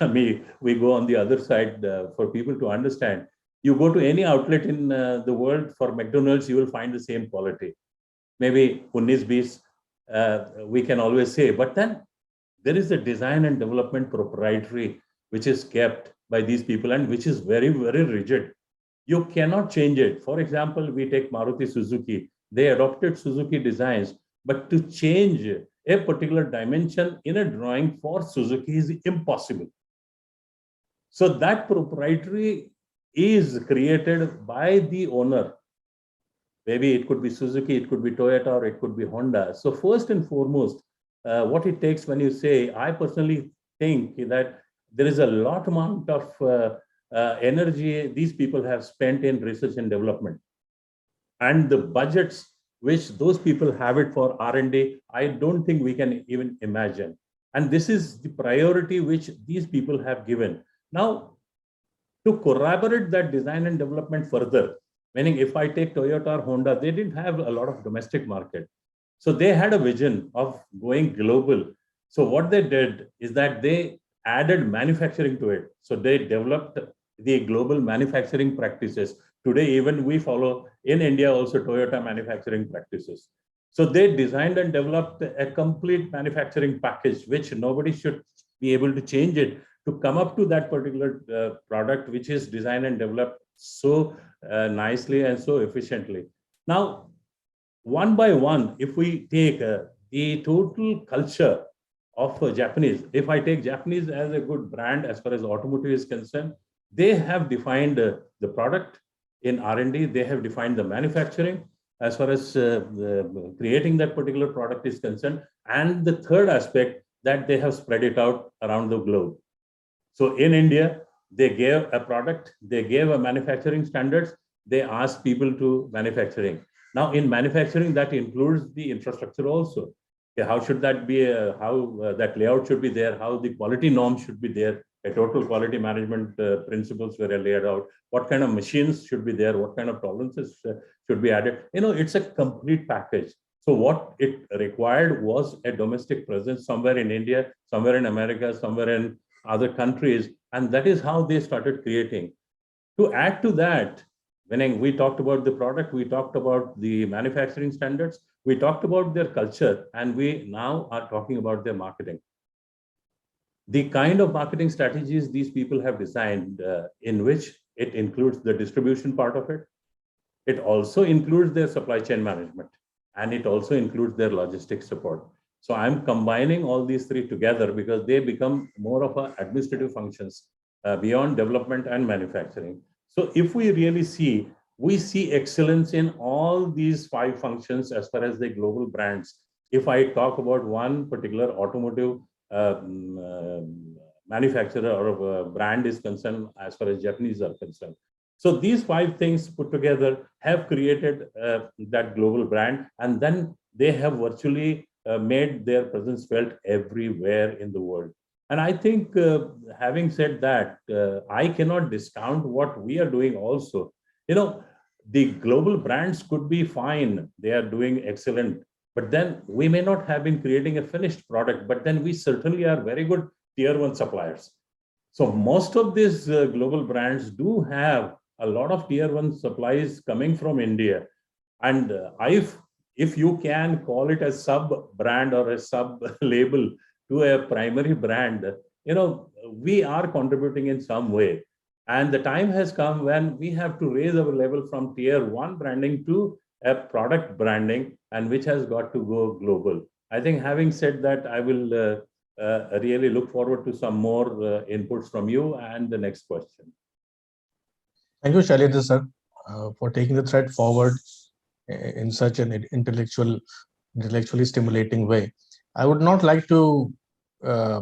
we go on the other side for people to understand. You go to any outlet in the world for McDonald's, you will find the same quality. Maybe 19-20, we can always say, but then there is a design and development proprietary which is kept by these people and which is very, very rigid. You cannot change it. For example, we take Maruti Suzuki. They adopted Suzuki designs, but to change a particular dimension in a drawing for Suzuki is impossible. So that proprietary is created by the owner. Maybe it could be Suzuki, it could be Toyota, or it could be Honda. So first and foremost, what it takes when you say, I personally think that there is a lot amount of energy these people have spent in research and development. And the budgets which those people have it for R&D, I don't think we can even imagine. And this is the priority which these people have given. Now, to corroborate that design and development further, meaning if I take Toyota or Honda, they didn't have a lot of domestic market. So they had a vision of going global. So what they did is that they added manufacturing to it. So they developed the global manufacturing practices. Today, even we follow in India also Toyota manufacturing practices. So they designed and developed a complete manufacturing package, which nobody should be able to change it to come up to that particular product, which is designed and developed so nicely and so efficiently. Now, one by one, if we take the total culture of Japanese, if I take Japanese as a good brand as far as automotive is concerned, they have defined the product in R&D, they have defined the manufacturing as far as creating that particular product is concerned. And the third aspect, that they have spread it out around the globe. So in India, they gave a product, they gave a manufacturing standards, they asked people to manufacturing. Now in manufacturing, that includes the infrastructure also. Okay, how should that be, how that layout should be there, how the quality norms should be there, a total quality management principles were laid out, what kind of machines should be there, what kind of tolerances should be added. It's a complete package. So what it required was a domestic presence somewhere in India, somewhere in America, somewhere in other countries. And that is how they started creating. To add to that, when we talked about the product, we talked about the manufacturing standards, we talked about their culture, and we now are talking about their marketing. The kind of marketing strategies these people have designed, in which it includes the distribution part of it, it also includes their supply chain management, and it also includes their logistics support. So I'm combining all these three together because they become more of a administrative functions beyond development and manufacturing. So if we really see, we see excellence in all these 5 functions as far as the global brands if I talk about one particular automotive manufacturer or brand is concerned, as far as Japanese are concerned. So these 5 things put together have created that global brand, and then they have virtually made their presence felt everywhere in the world. And I think, having said that, I cannot discount what we are doing also. You know, the global brands could be fine, they are doing excellent, but then we may not have been creating a finished product, but then we certainly are very good tier 1 suppliers. So most of these global brands do have a lot of tier 1 supplies coming from India. And if you can call it a sub brand or a sub label to a primary brand, you know, we are contributing in some way. And the time has come when we have to raise our level from tier 1 branding to a product branding, and which has got to go global. I think, having said that, I will really look forward to some more inputs from you and the next question. Thank you, Shailendra sir, for taking the thread forward in such an intellectually stimulating way. I would not like to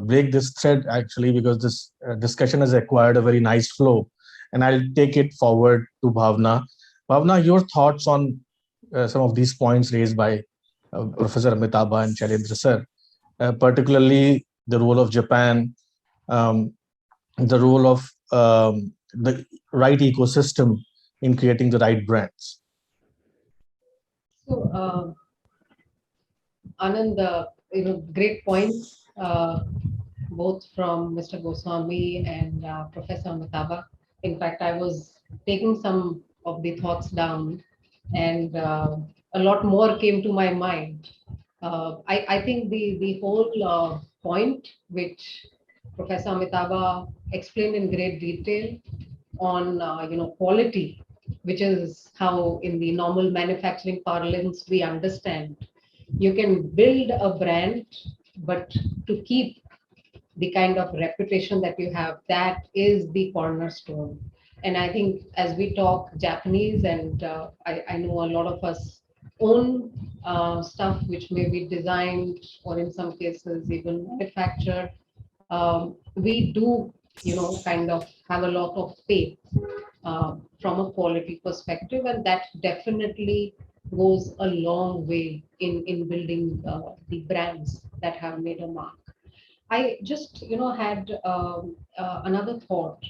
break this thread actually, because this discussion has acquired a very nice flow, and I'll take it forward to Bhavana. Bhavana, your thoughts on some of these points raised by Professor Amitabha and Shailendra sir, particularly the role of Japan, the role of the right ecosystem in creating the right brands. So, Aanand, great points, both from Mr. Goswami and Professor Amitabha. In fact, I was taking some of the thoughts down, and a lot more came to my mind. I think the whole point which Professor Amitabha explained in great detail on quality, which is how in the normal manufacturing parlance we understand. You can build a brand, but to keep the kind of reputation that you have, that is the cornerstone. And I think as we talk Japanese, and I know a lot of us own stuff which may be designed or in some cases even manufactured, we do, kind of have a lot of faith from a quality perspective, and that definitely goes a long way in building the brands that have made a mark. I just, had another thought,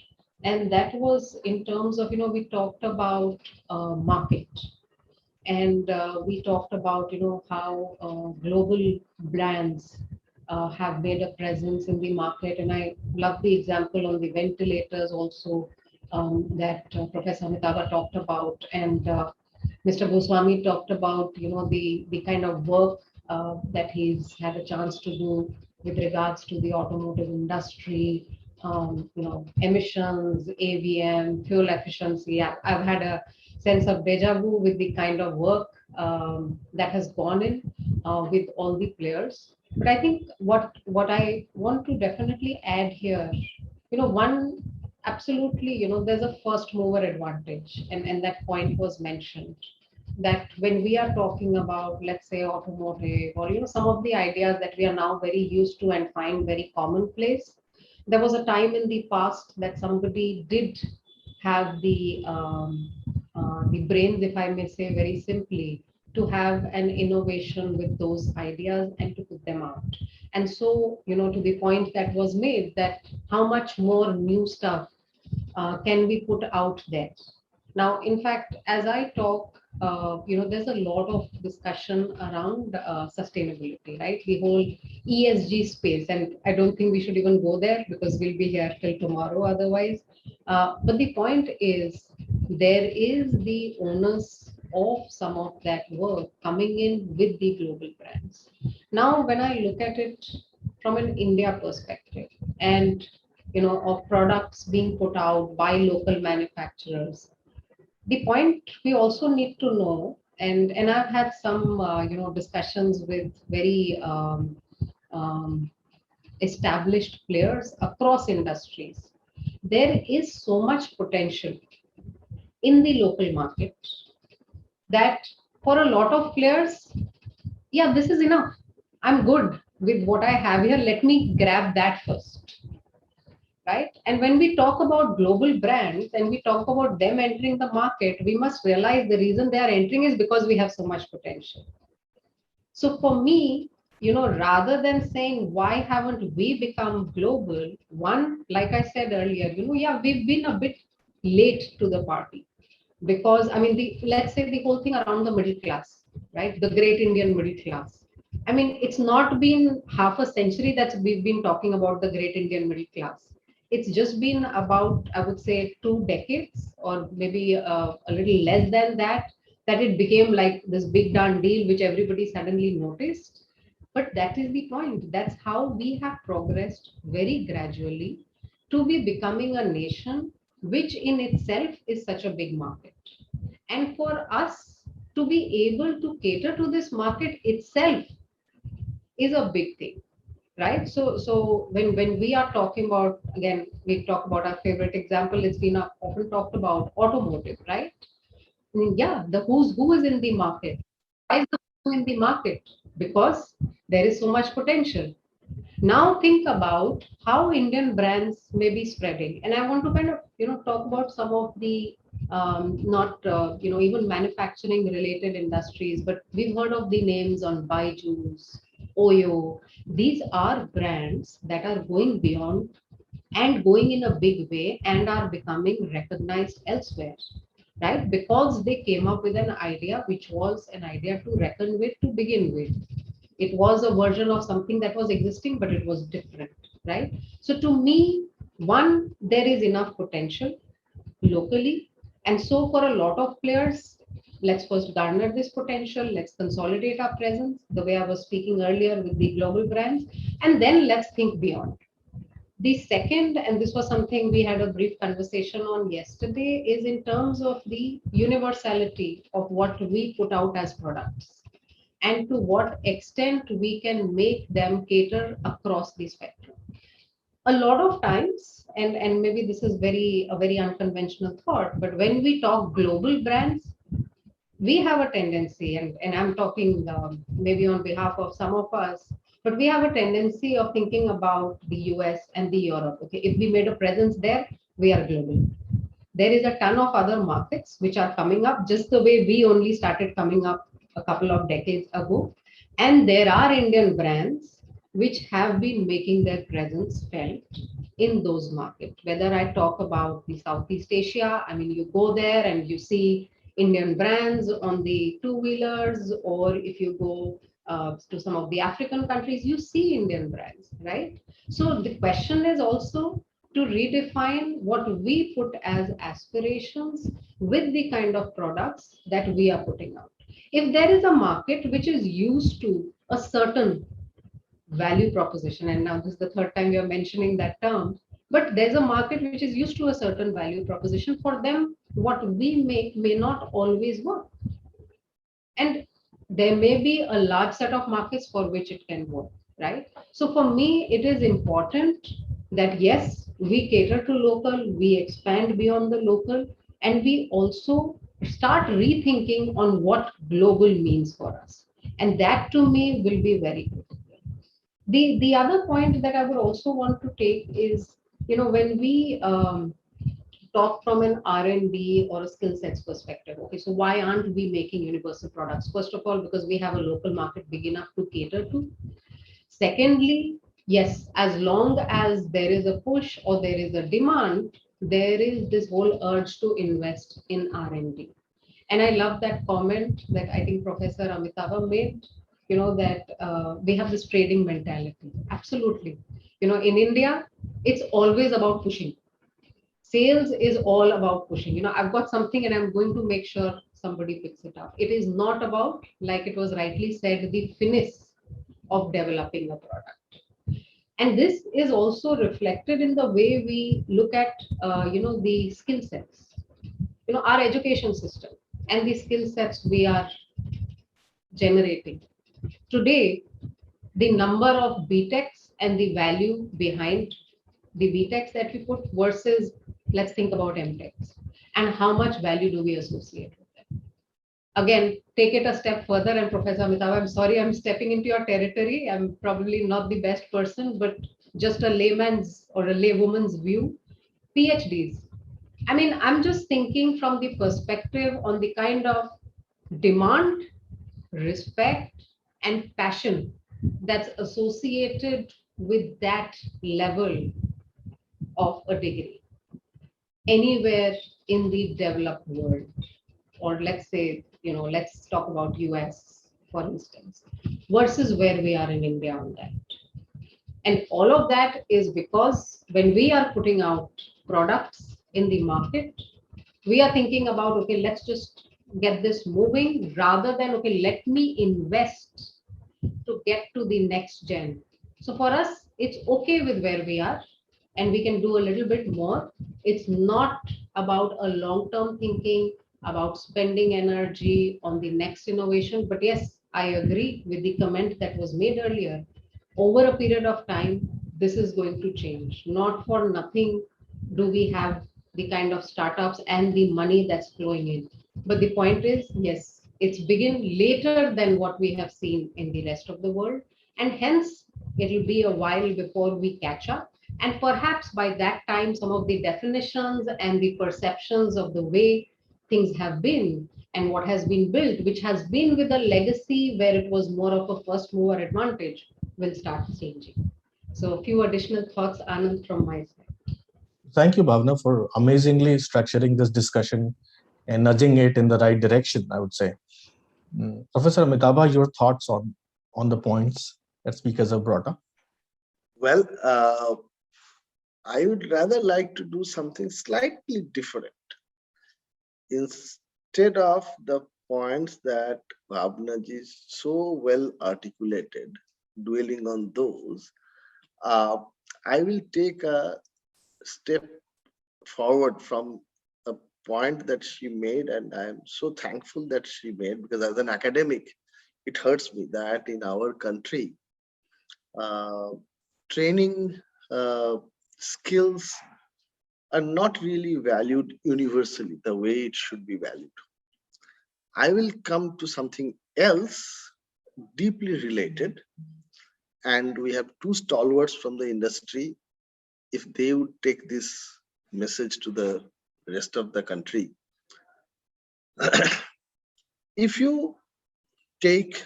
and that was in terms of, we talked about market, and we talked about, how global brands have made a presence in the market. And I love the example on the ventilators also that Professor Amitabha talked about, and Mr. Goswami talked about, the kind of work that he's had a chance to do with regards to the automotive industry, emissions, AVM, fuel efficiency. I've had a sense of deja vu with the kind of work that has gone in with all the players. But I think what I want to definitely add here, one, absolutely, there's a first mover advantage, and that point was mentioned, that when we are talking about, let's say, automotive, or some of the ideas that we are now very used to and find very commonplace, there was a time in the past that somebody did have the brains, if I may say very simply, to have an innovation with those ideas and to put them out. And so, to the point that was made, that how much more new stuff can we put out there. Now, in fact, as I talk, there's a lot of discussion around sustainability, right? The whole ESG space, and I don't think we should even go there because we'll be here till tomorrow otherwise. But the point is, there is the onus of some of that work coming in with the global brands. Now, when I look at it from an India perspective, and of products being put out by local manufacturers, the point we also need to know, and I've had some discussions with very established players across industries. There is so much potential in the local market that for a lot of players, yeah, this is enough. I'm good with what I have here. Let me grab that first. Right? And when we talk about global brands and we talk about them entering the market, we must realize the reason they are entering is because we have so much potential. So for me, rather than saying why haven't we become global, one, like I said earlier, yeah, we've been a bit late to the party because I mean, let's say the whole thing around the middle class, right? The great Indian middle class. I mean, it's not been half a century that we've been talking about the great Indian middle class. It's just been about, I would say, 2 decades or maybe a little less than that, that it became like this big done deal, which everybody suddenly noticed. But that is the point. That's how we have progressed very gradually to be becoming a nation, which in itself is such a big market. And for us to be able to cater to this market itself is a big thing, right? So when we are talking about, again, we talk about our favorite example, it's been often talked about automotive, right? I mean, yeah, the who's who is in the market. Why is the who in the market? Because there is so much potential. Now think about how Indian brands may be spreading, and I want to kind of talk about some of the not even manufacturing related industries, but we've heard of the names on Byju's, Oyo. These are brands that are going beyond and going in a big way and are becoming recognized elsewhere, right? Because they came up with an idea which was an idea to reckon with to begin with. It was a version of something that was existing, but it was different, right? So to me, one, there is enough potential locally. And so for a lot of players, let's first garner this potential, let's consolidate our presence, the way I was speaking earlier with the global brands, and then let's think beyond. The second, and this was something we had a brief conversation on yesterday, is in terms of the universality of what we put out as products and to what extent we can make them cater across the spectrum. A lot of times, and maybe this is a very unconventional thought, but when we talk global brands, we have a tendency, and I'm talking maybe on behalf of some of us, but we have a tendency of thinking about the US and the Europe. Okay, if we made a presence there, we are global. There is a ton of other markets which are coming up, just the way we only started coming up a couple of decades ago. And there are Indian brands which have been making their presence felt in those markets. Whether I talk about the Southeast Asia, I mean, you go there and you see Indian brands on the two-wheelers, or if you go to some of the African countries, you see Indian brands, right? So the question is also to redefine what we put as aspirations with the kind of products that we are putting out. If there is a market which is used to a certain value proposition, and now this is the third time we are mentioning that term, but there's a market which is used to a certain value proposition, for them, what we make may not always work. And there may be a large set of markets for which it can work, right? So for me, it is important that yes, we cater to local, we expand beyond the local, and we also start rethinking on what global means for us. And that to me will be very critical. The other point that I would also want to take is, when we talk from an R&D or a skill sets perspective. Okay, so why aren't we making universal products? First of all, because we have a local market big enough to cater to. Secondly, yes, as long as there is a push or there is a demand, there is this whole urge to invest in R&D. And I love that comment that I think Professor Amitabha made, that we have this trading mentality. Absolutely. In India, it's always about pushing. Sales is all about pushing. I've got something and I'm going to make sure somebody picks it up. It is not about, like it was rightly said, the finesse of developing a product. And this is also reflected in the way we look at, the skill sets, our education system and the skill sets we are generating. Today, the number of BTECs and the value behind the BTECs that we put versus, let's think about MTECs, and how much value do we associate with them. Again, take it a step further, and Professor Amitabha, I'm sorry, I'm stepping into your territory. I'm probably not the best person, but just a layman's or a laywoman's view. PhDs. I mean, I'm just thinking from the perspective on the kind of demand, respect, and passion that's associated with that level of a degree anywhere in the developed world. Or let's say, let's talk about US, for instance, versus where we are in India on that. And all of that is because when we are putting out products in the market, we are thinking about, okay, let's just get this moving rather than, okay, let me invest to get to the next gen. So for us, it's okay with where we are and we can do a little bit more. It's not about a long term thinking about spending energy on the next innovation. But yes, I agree with the comment that was made earlier. Over a period of time, this is going to change. Not for nothing do we have the kind of startups and the money that's flowing in. But the point is, yes, it's begin later than what we have seen in the rest of the world. And hence, it'll be a while before we catch up. And perhaps by that time, some of the definitions and the perceptions of the way things have been and what has been built, which has been with a legacy where it was more of a first mover advantage, will start changing. So, a few additional thoughts, Anand, from my side. Thank you, Bhavna, for amazingly structuring this discussion and nudging it in the right direction, I would say. Professor Amitabha, your thoughts on the points that speakers have brought up? Well, I would rather like to do something slightly different. Instead of the points that Bhavnaji so well articulated, dwelling on those, I will take a step forward from a point that she made, and I am so thankful that she made, because as an academic, it hurts me that in our country, training skills are not really valued universally the way it should be valued. I will come to something else deeply related, and we have two stalwarts from the industry. If they would take this message to the rest of the country, if you take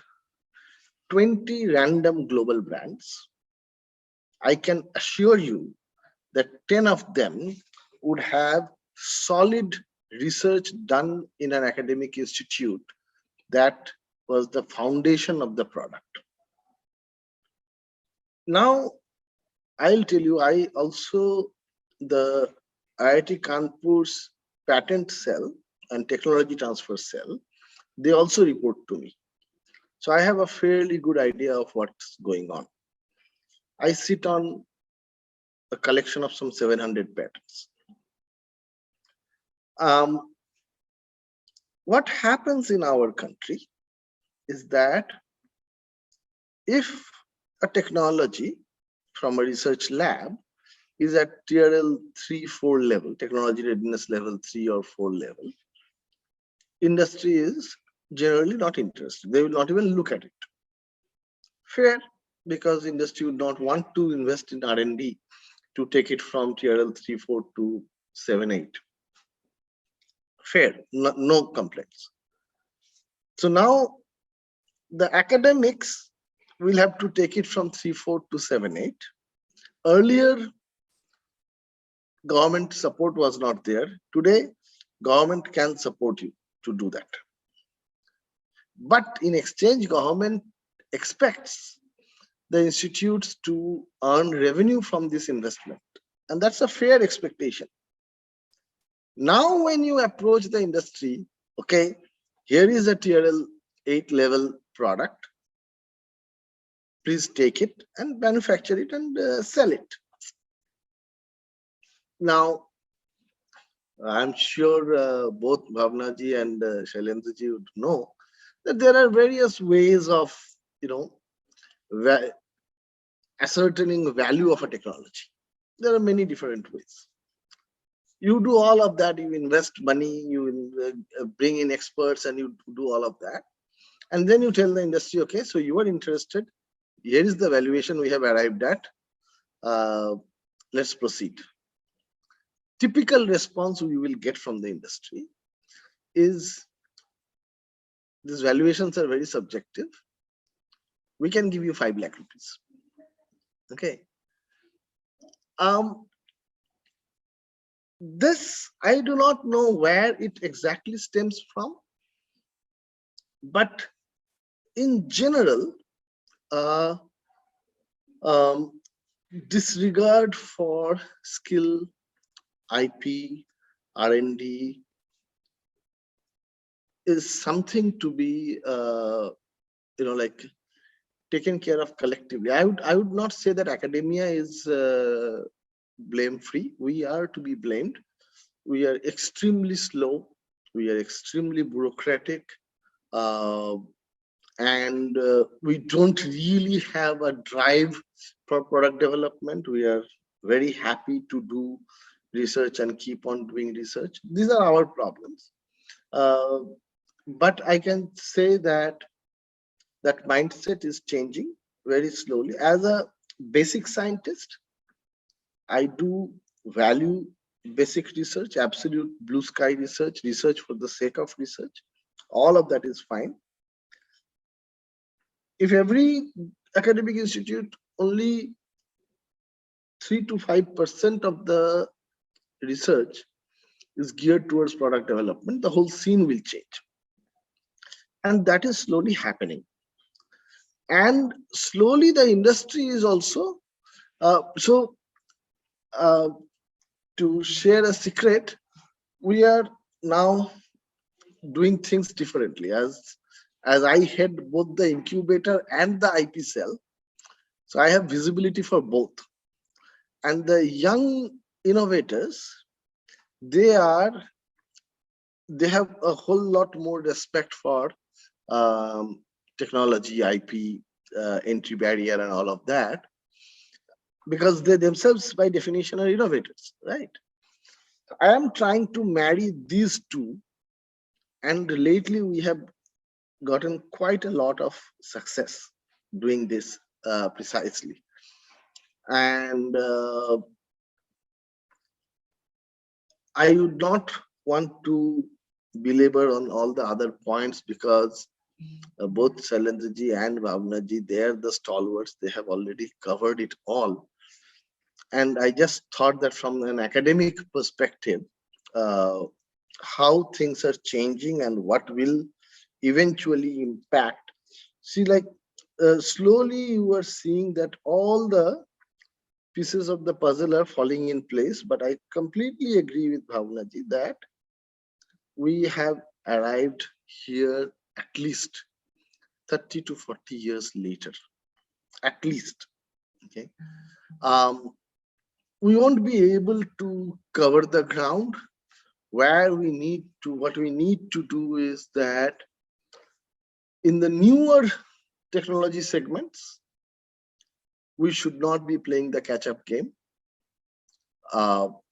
20 random global brands, I can assure you that 10 of them would have solid research done in an academic institute that was the foundation of the product. Now, I'll tell you, I also, the IIT Kanpur's patent cell and technology transfer cell, they also report to me. So I have a fairly good idea of what's going on. I sit on a collection of some 700 patents. What happens in our country is that if a technology from a research lab is at TRL 3-4 level, technology readiness level 3 or 4 level, industry is generally not interested. They will not even look at it. Fair, because industry would not want to invest in R&D to take it from TRL 3-4 to 7-8. Fair, no complaints. So now the academics will have to take it from 3-4 to 7-8. Earlier, government support was not there. Today, government can support you to do that. But in exchange, government expects the institutes to earn revenue from this investment. And that's a fair expectation. Now, when you approach the industry, okay, here is a TRL 8 level product. Please take it and manufacture it and sell it. Now, I'm sure both Bhavnaji and Shailendra would know that there are various ways of, ascertaining value of a technology. There are many different ways. You do all of that, you invest money, you bring in experts, and you do all of that. And then you tell the industry, okay, so you are interested. Here is the valuation we have arrived at. Let's proceed. Typical response we will get from the industry is, these valuations are very subjective. We can give you 5 lakh rupees. Okay. This, I do not know where it exactly stems from, but in general, disregard for skill, IP, R&D is something to be, like taken care of collectively. I would not say that academia is blame free. We are to be blamed. We are extremely slow. We are extremely bureaucratic. And we don't really have a drive for product development. We are very happy to do research and keep on doing research. These are our problems. But I can say that that mindset is changing very slowly. As a basic scientist, I do value basic research, absolute blue sky research, research for the sake of research. All of that is fine. If every academic institute, only 3 to 5% of the research is geared towards product development, the whole scene will change. And that is slowly happening. And slowly the industry is also, to share a secret, we are now doing things differently. As I head both the incubator and the IP cell, so I have visibility for both. And the young innovators, they have a whole lot more respect for technology, IP, entry barrier, and all of that, because they themselves by definition are innovators, right? I am trying to marry these two, and lately we have gotten quite a lot of success doing this precisely. And I would not want to belabor on all the other points, because both Shailendra ji and Bhavana ji, they are the stalwarts. They have already covered it all. And I just thought that from an academic perspective, how things are changing and what will eventually impact. See, like slowly you are seeing that all the pieces of the puzzle are falling in place. But I completely agree with Bhavana ji that we have arrived here at least 30 to 40 years later, at least. Okay. We won't be able to cover the ground. What we need to do is that in the newer technology segments, we should not be playing the catch-up game.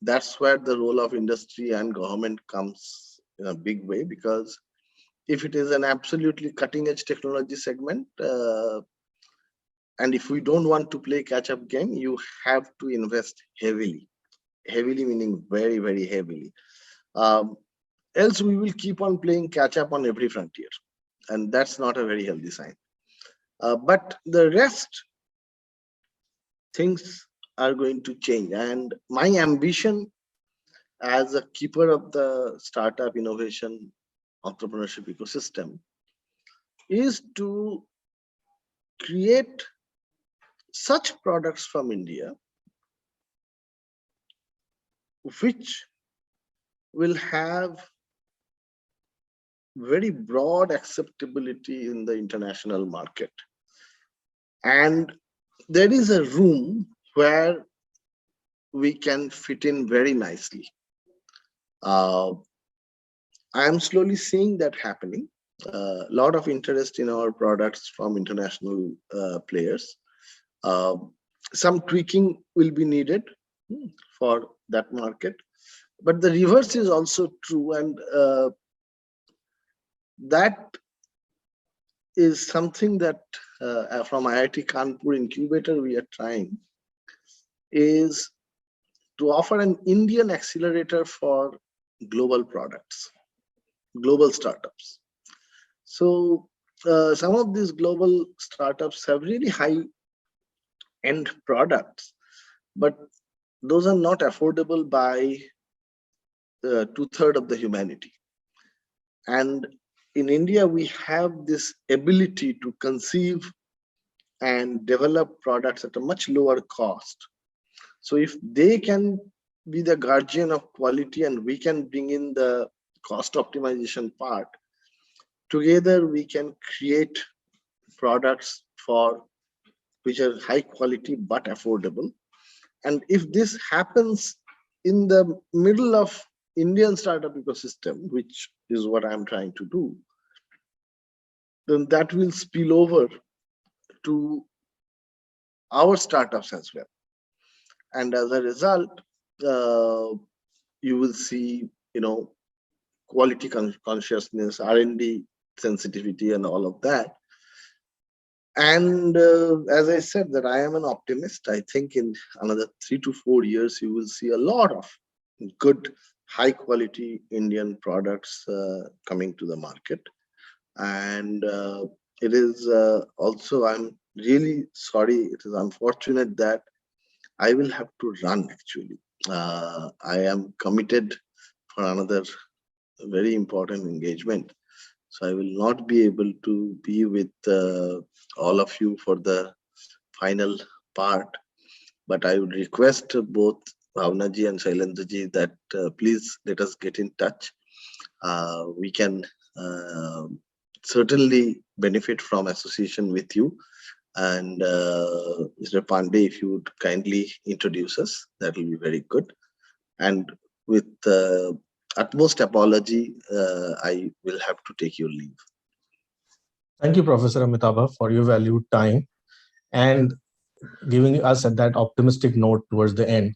That's where the role of industry and government comes in a big way, because if it is an absolutely cutting-edge technology segment, and if we don't want to play catch-up game, you have to invest heavily. Heavily meaning very, very heavily. Else we will keep on playing catch-up on every frontier, and that's not a very healthy sign. But the rest, things are going to change. And my ambition as a keeper of the startup innovation entrepreneurship ecosystem is to create such products from India which will have very broad acceptability in the international market. And there is a room where we can fit in very nicely. I am slowly seeing that happening. A lot of interest in our products from international players. Some tweaking will be needed for that market, But the reverse is also true, and that is something that from IIT Kanpur incubator we are trying, is to offer an Indian accelerator for global products, global startups. So some of these global startups have really high end products, but those are not affordable by 2/3 of the humanity. And in India, we have this ability to conceive and develop products at a much lower cost. So if they can be the guardian of quality and we can bring in the cost optimization part, together we can create products for which are high quality but affordable. And if this happens in the middle of Indian startup ecosystem, which is what I'm trying to do, then that will spill over to our startups as well. And as a result, you will see, quality consciousness, R&D sensitivity, and all of that. And as I said, that I am an optimist. I think in another 3 to 4 years, you will see a lot of good, high quality Indian products coming to the market. And it is also, I'm really sorry, it is unfortunate that I will have to run actually. I am committed for another very important engagement. So I will not be able to be with all of you for the final part. But I would request both Bhavana ji and Shailendra ji that please let us get in touch. We can certainly benefit from association with you. And Mr. Pandey, if you would kindly introduce us, that will be very good. And with utmost apology, I will have to take your leave. Thank you, Professor Amitabha, for your valued time and giving us at that optimistic note towards the end.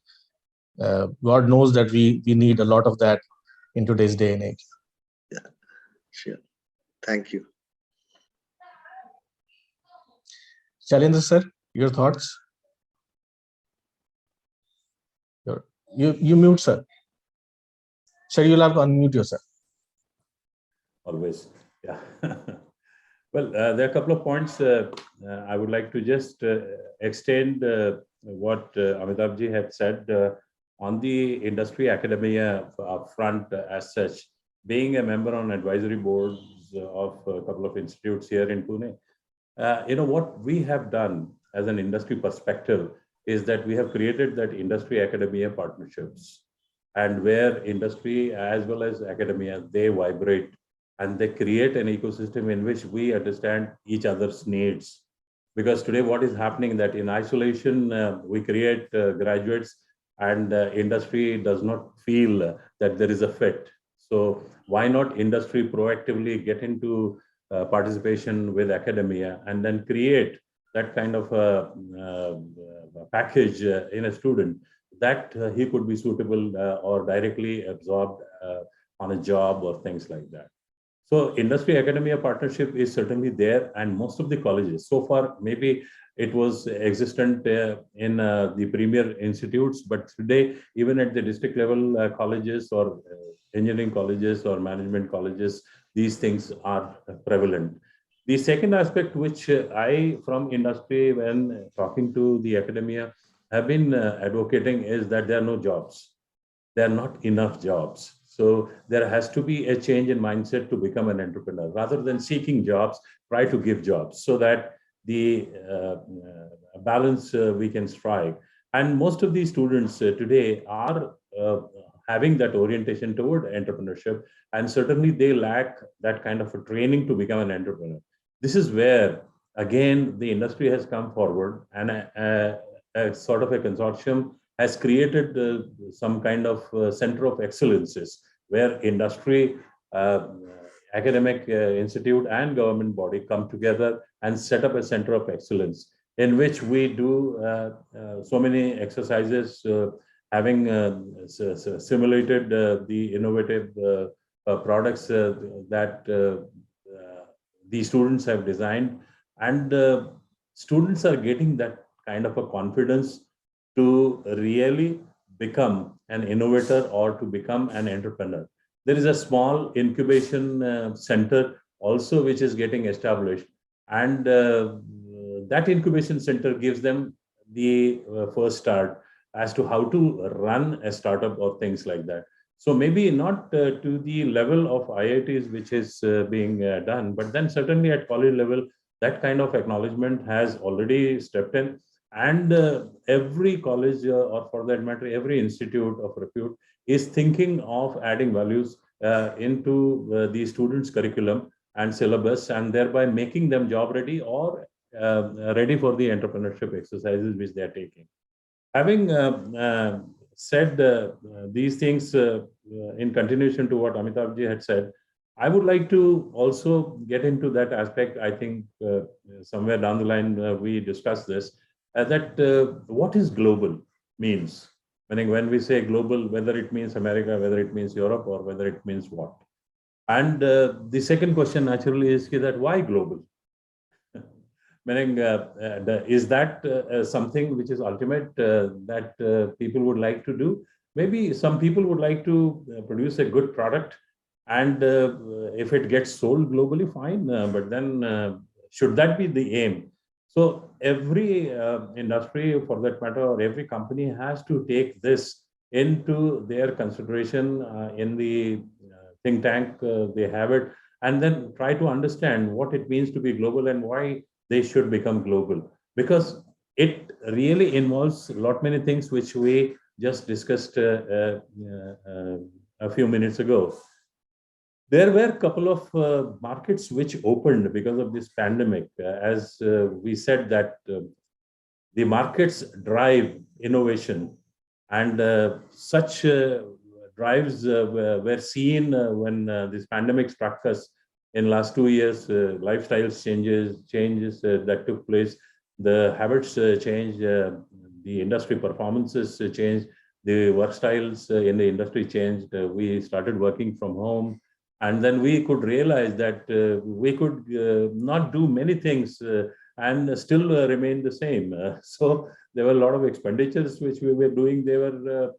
God knows that we need a lot of that in today's day and age. Yeah, sure. Thank you. Shailendra sir, your thoughts? You mute, sir. Sir, you'll have to unmute yourself. Always, yeah. Well, there are a couple of points I would like to just extend what Amitabh ji had said on the industry academia front as such. Being a member on advisory boards of a couple of institutes here in Pune, what we have done as an industry perspective is that we have created that industry academia partnerships, and where industry as well as academia, they vibrate and they create an ecosystem in which we understand each other's needs. Because today what is happening that in isolation, we create graduates and industry does not feel that there is a fit. So why not industry proactively get into participation with academia and then create that kind of a package in a student that he could be suitable or directly absorbed on a job or things like that. So industry academia partnership is certainly there, and most of the colleges so far, maybe it was existent in the premier institutes, but today even at the district level colleges or engineering colleges or management colleges, these things are prevalent. The second aspect which I from industry when talking to the academia have been advocating is that there are no jobs. There are not enough jobs. So there has to be a change in mindset to become an entrepreneur. Rather than seeking jobs, try to give jobs so that the balance we can strike. And most of these students today are having that orientation toward entrepreneurship, and certainly they lack that kind of a training to become an entrepreneur. This is where, again, the industry has come forward, and a sort of a consortium has created some kind of center of excellences where industry, academic institute and government body come together and set up a center of excellence in which we do so many exercises having simulated the innovative products that the students have designed, and students are getting that kind of a confidence to really become an innovator or to become an entrepreneur. There is a small incubation center also which is getting established, and that incubation center gives them the first start as to how to run a startup or things like that. So maybe not to the level of IITs, which is being done, but then certainly at college level, that kind of acknowledgement has already stepped in. And every college, or for that matter, every institute of repute is thinking of adding values into the students' curriculum and syllabus, and thereby making them job ready or ready for the entrepreneurship exercises which they are taking. Having said these things in continuation to what Amitabh had said, I would like to also get into that aspect. I think somewhere down the line we discussed this, that what is global means. Meaning when we say global, whether it means America, whether it means Europe, or whether it means what. And the second question naturally is that why global? Meaning, is that something which is ultimate that people would like to do? Maybe some people would like to produce a good product, and if it gets sold globally, fine. But then, should that be the aim? So every industry, for that matter, or every company has to take this into their consideration in the think tank. They have it, and then try to understand what it means to be global and why they should become global, because it really involves a lot many things which we just discussed a few minutes ago. There were a couple of markets which opened because of this pandemic. As we said that the markets drive innovation, and such drives were seen when this pandemic struck us. In last 2 years, lifestyles changes that took place, the habits changed, the industry performances changed, the work styles in the industry changed. We started working from home, and then we could realize that we could not do many things and still remain the same. So there were a lot of expenditures which we were doing. They were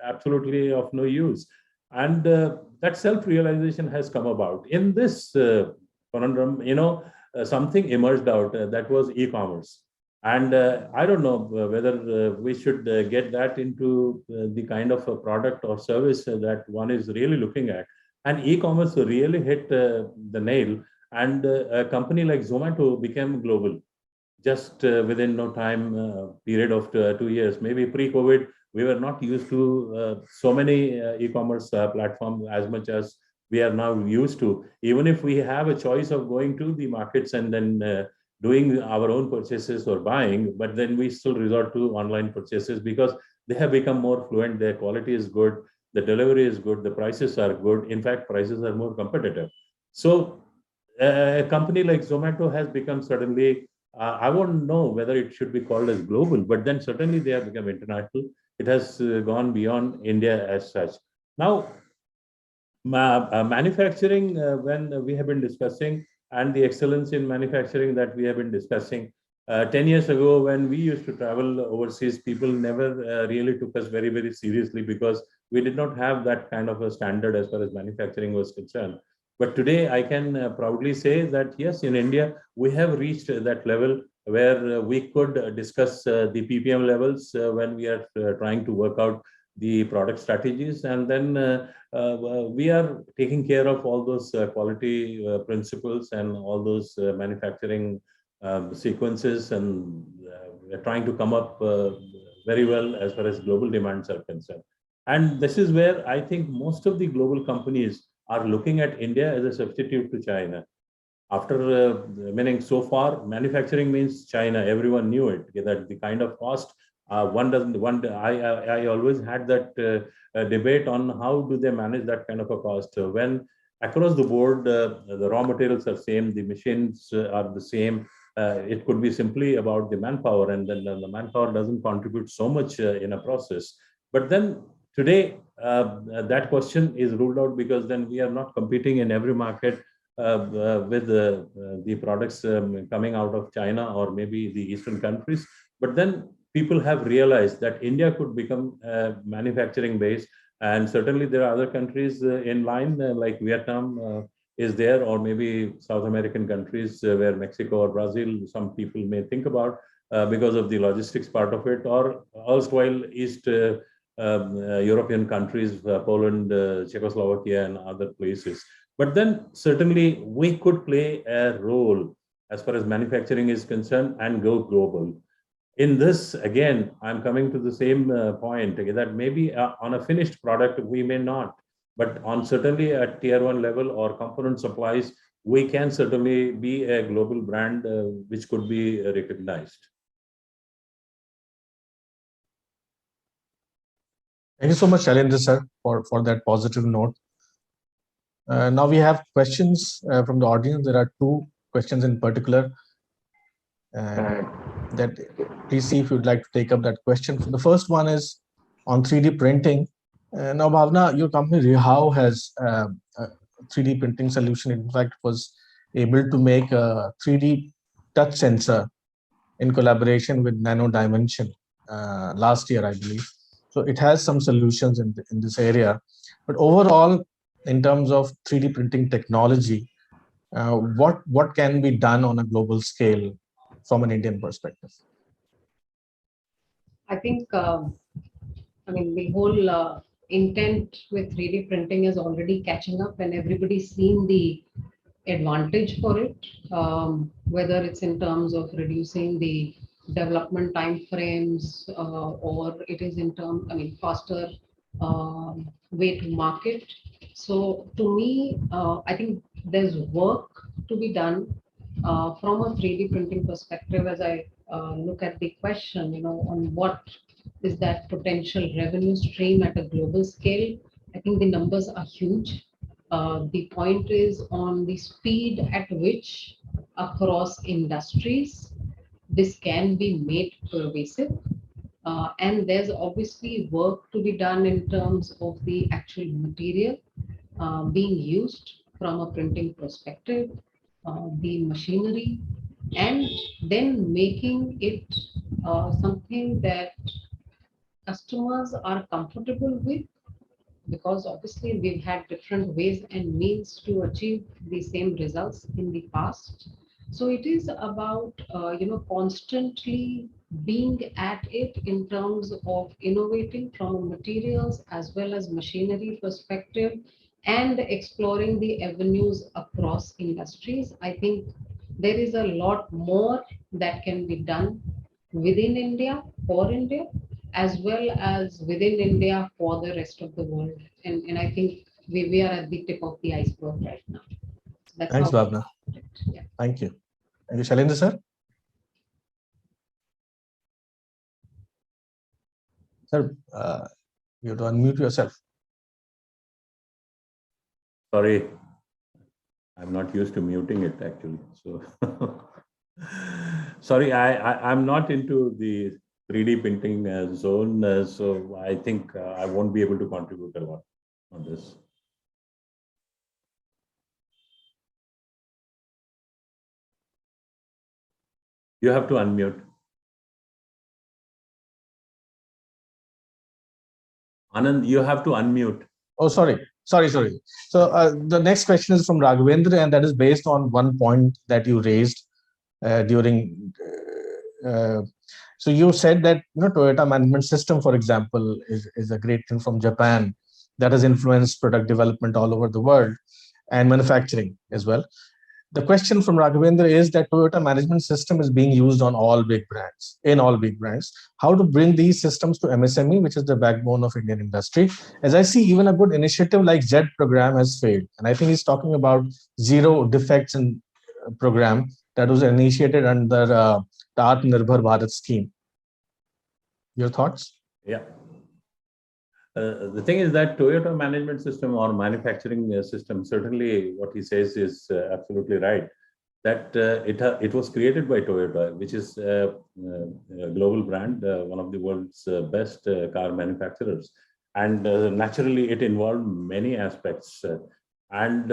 absolutely of no use. And that self-realization has come about. In this conundrum, something emerged out that was e-commerce. And I don't know whether we should get that into the kind of a product or service that one is really looking at. And e-commerce really hit the nail. And a company like Zomato became global just within no time period of 2 years. Maybe pre-COVID, we were not used to so many e-commerce platforms as much as we are now used to. Even if we have a choice of going to the markets and then doing our own purchases or buying, but then we still resort to online purchases because they have become more fluent, their quality is good, the delivery is good, the prices are good. In fact, prices are more competitive. So a company like Zomato has become suddenly, I won't know whether it should be called as global, but then certainly they have become international. It has gone beyond India as such. Now, manufacturing, when we have been discussing, and the excellence in manufacturing that we have been discussing, 10 years ago, when we used to travel overseas, people never really took us very, very seriously because we did not have that kind of a standard as far as manufacturing was concerned. But today, I can proudly say that, yes, in India, we have reached that level where we could discuss the PPM levels when we are trying to work out the product strategies. And then we are taking care of all those quality principles and all those manufacturing sequences, and we are trying to come up very well as far as global demands are concerned. And this is where I think most of the global companies are looking at India as a substitute to China. After meaning so far, manufacturing means China. Everyone knew it, that the kind of cost one doesn't. I always had that debate on how do they manage that kind of a cost when across the board the raw materials are same, the machines are the same. It could be simply about the manpower, and then the manpower doesn't contribute so much in a process. But then today, that question is ruled out because then we are not competing in every market with the products coming out of China or maybe the Eastern countries. But then people have realized that India could become manufacturing base. And certainly there are other countries in line like Vietnam is there, or maybe South American countries where Mexico or Brazil, some people may think about because of the logistics part of it, or erstwhile East European countries, Poland, Czechoslovakia, and other places. But then certainly we could play a role as far as manufacturing is concerned and go global. In this, again, I'm coming to the same point that maybe on a finished product, we may not, but on certainly at tier 1 level or component supplies, we can certainly be a global brand which could be recognized. Thank you so much, Shailendra sir, for that positive note. Now we have questions from the audience. There are 2 questions in particular. That please see if you'd like to take up that question. The first one is on 3D printing. Now, Bhavana, your company REHAU has a 3D printing solution. In fact, was able to make a 3D touch sensor in collaboration with Nano Dimension last year, I believe. So it has some solutions in this area. But overall, in terms of 3D printing technology, what can be done on a global scale from an Indian perspective? I think, I mean, the whole intent with 3D printing is already catching up, and everybody's seen the advantage for it, whether it's in terms of reducing the development time frames or it is in terms, I mean, faster way to market. So to me, I think there's work to be done from a 3D printing perspective as I look at the question, you know, on what is that potential revenue stream at a global scale. I think the numbers are huge. The point is on the speed at which across industries this can be made pervasive. And there's obviously work to be done in terms of the actual material being used from a printing perspective, the machinery, and then making it something that customers are comfortable with, because obviously we've had different ways and means to achieve the same results in the past. So it is about you know, constantly being at it in terms of innovating from a materials as well as machinery perspective and exploring the avenues across industries. I think there is a lot more that can be done within India for India, as well as within India for the rest of the world. And I think we are at the tip of the iceberg right now. So that's Thanks, how. Bhavana. Yeah. Thank you. Thank you, Shailendra sir. Sir, you have to unmute yourself. Sorry, I'm not used to muting it actually. So sorry, I'm not into the 3D printing zone, so I think I won't be able to contribute a lot on this. You have to unmute. Aanand, you have to unmute. Oh, sorry. So the next question is from Raghavendra, and that is based on one point that you raised during. So you said that, you know, Toyota management system, for example, is a great thing from Japan that has influenced product development all over the world and manufacturing as well. The question from Raghavendra is that Toyota management system is being used on all big brands, How to bring these systems to MSME, which is the backbone of Indian industry? As I see, even a good initiative like Z program has failed. And I think he's talking about zero defects in program that was initiated under the Atmanirbhar Bharat scheme. Your thoughts? Yeah. The thing is that Toyota management system or manufacturing system, certainly what he says is absolutely right. that it was created by Toyota, which is a global brand, one of the world's best car manufacturers. And naturally, it involved many aspects. And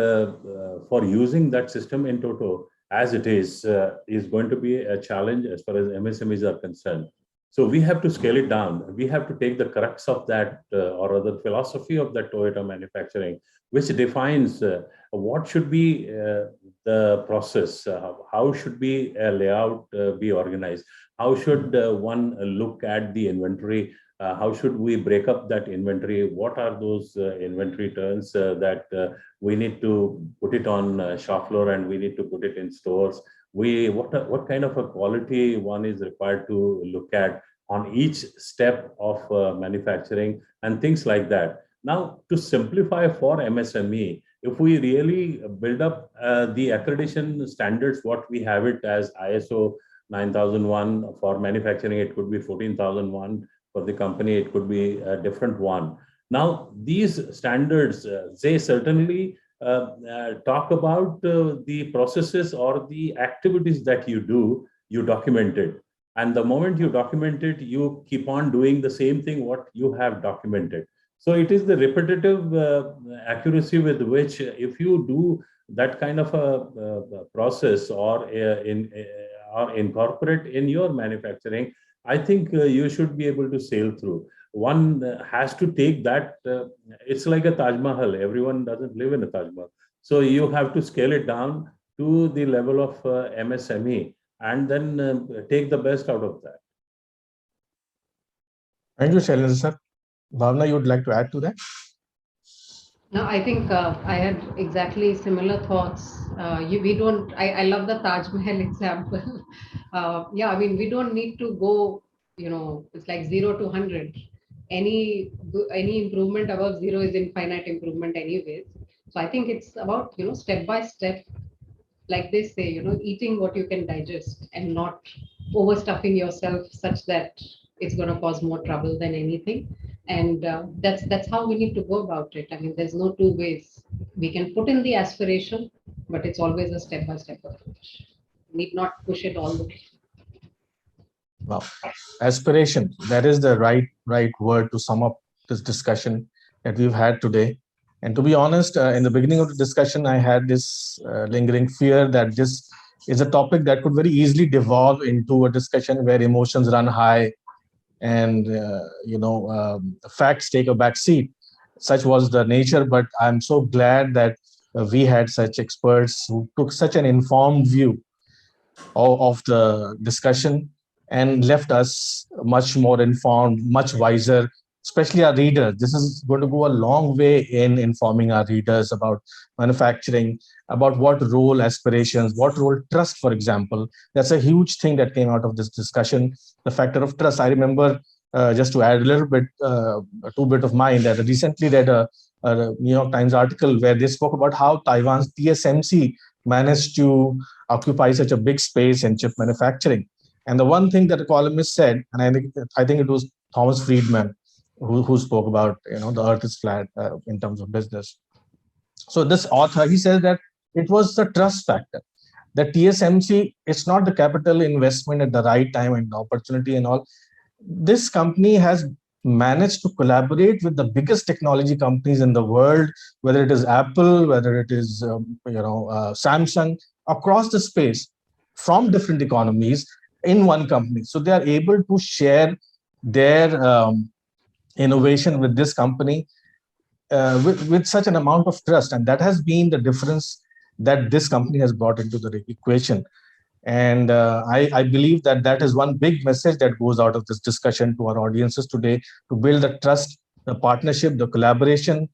for using that system in toto as it is going to be a challenge as far as MSMEs are concerned. So we have to scale it down. We have to take the crux of that, or other philosophy of that Toyota manufacturing, which defines what should be the process, how should be a layout be organized, how should one look at the inventory, how should we break up that inventory, what are those inventory turns that we need to put it on shop floor and we need to put it in stores. What kind of a quality one is required to look at on each step of manufacturing and things like that. Now, to simplify for MSME, if we really build up the accreditation standards, what we have it as ISO 9001 for manufacturing, it could be 14001 for the company, it could be a different one. Now, these standards, they certainly talk about the processes or the activities that you do, you document it. And the moment you document it, you keep on doing the same thing what you have documented. So it is the repetitive accuracy with which, if you do that kind of a process or incorporate in your manufacturing, I think you should be able to sail through. One has to take that, it's like a Taj Mahal. Everyone doesn't live in a Taj Mahal. So you have to scale it down to the level of MSME and then take the best out of that. Thank you, Shailendra sir. Bhavana, you would like to add to that? No, I think I had exactly similar thoughts. I love the Taj Mahal example. Yeah, I mean, we don't need to go, it's like 0 to 100. Any improvement above 0 is infinite improvement anyways. So I think it's about, step by step, like they say, eating what you can digest and not overstuffing yourself such that it's going to cause more trouble than anything. And that's how we need to go about it. I mean, there's no two ways. We can put in the aspiration, but it's always a step-by-step approach. Need not push it all the way. Wow, aspiration, that is the right word to sum up this discussion that we've had today. And to be honest, in the beginning of the discussion, I had this lingering fear that this is a topic that could very easily devolve into a discussion where emotions run high and facts take a back seat. Such was the nature, but I'm so glad that we had such experts who took such an informed view of the discussion and left us much more informed, much wiser, especially our readers. This is going to go a long way in informing our readers about manufacturing, about what role aspirations, what role trust, for example. That's a huge thing that came out of this discussion, the factor of trust. I remember, just to add a little bit, a bit of mine, that I recently read a New York Times article where they spoke about how Taiwan's TSMC managed to occupy such a big space in chip manufacturing. And the one thing that the columnist said, and I think it was Thomas Friedman who spoke about, the earth is flat in terms of business. So this author, he says that it was the trust factor. The TSMC, it's not the capital investment at the right time and the opportunity and all. This company has managed to collaborate with the biggest technology companies in the world, whether it is Apple, whether it is Samsung, across the space from different economies in one company. So they are able to share their innovation with this company with such an amount of trust, and that has been the difference that this company has brought into the equation. And I believe that is one big message that goes out of this discussion to our audiences today, to build the trust, the partnership, the collaboration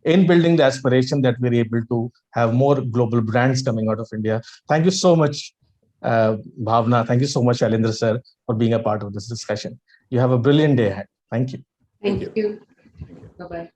in building the aspiration that we're able to have more global brands coming out of India. Thank you so much, Bhavana. Thank you so much, Shailendra sir, for being a part of this discussion. You have a brilliant day ahead. Thank you. Thank you. Bye-bye.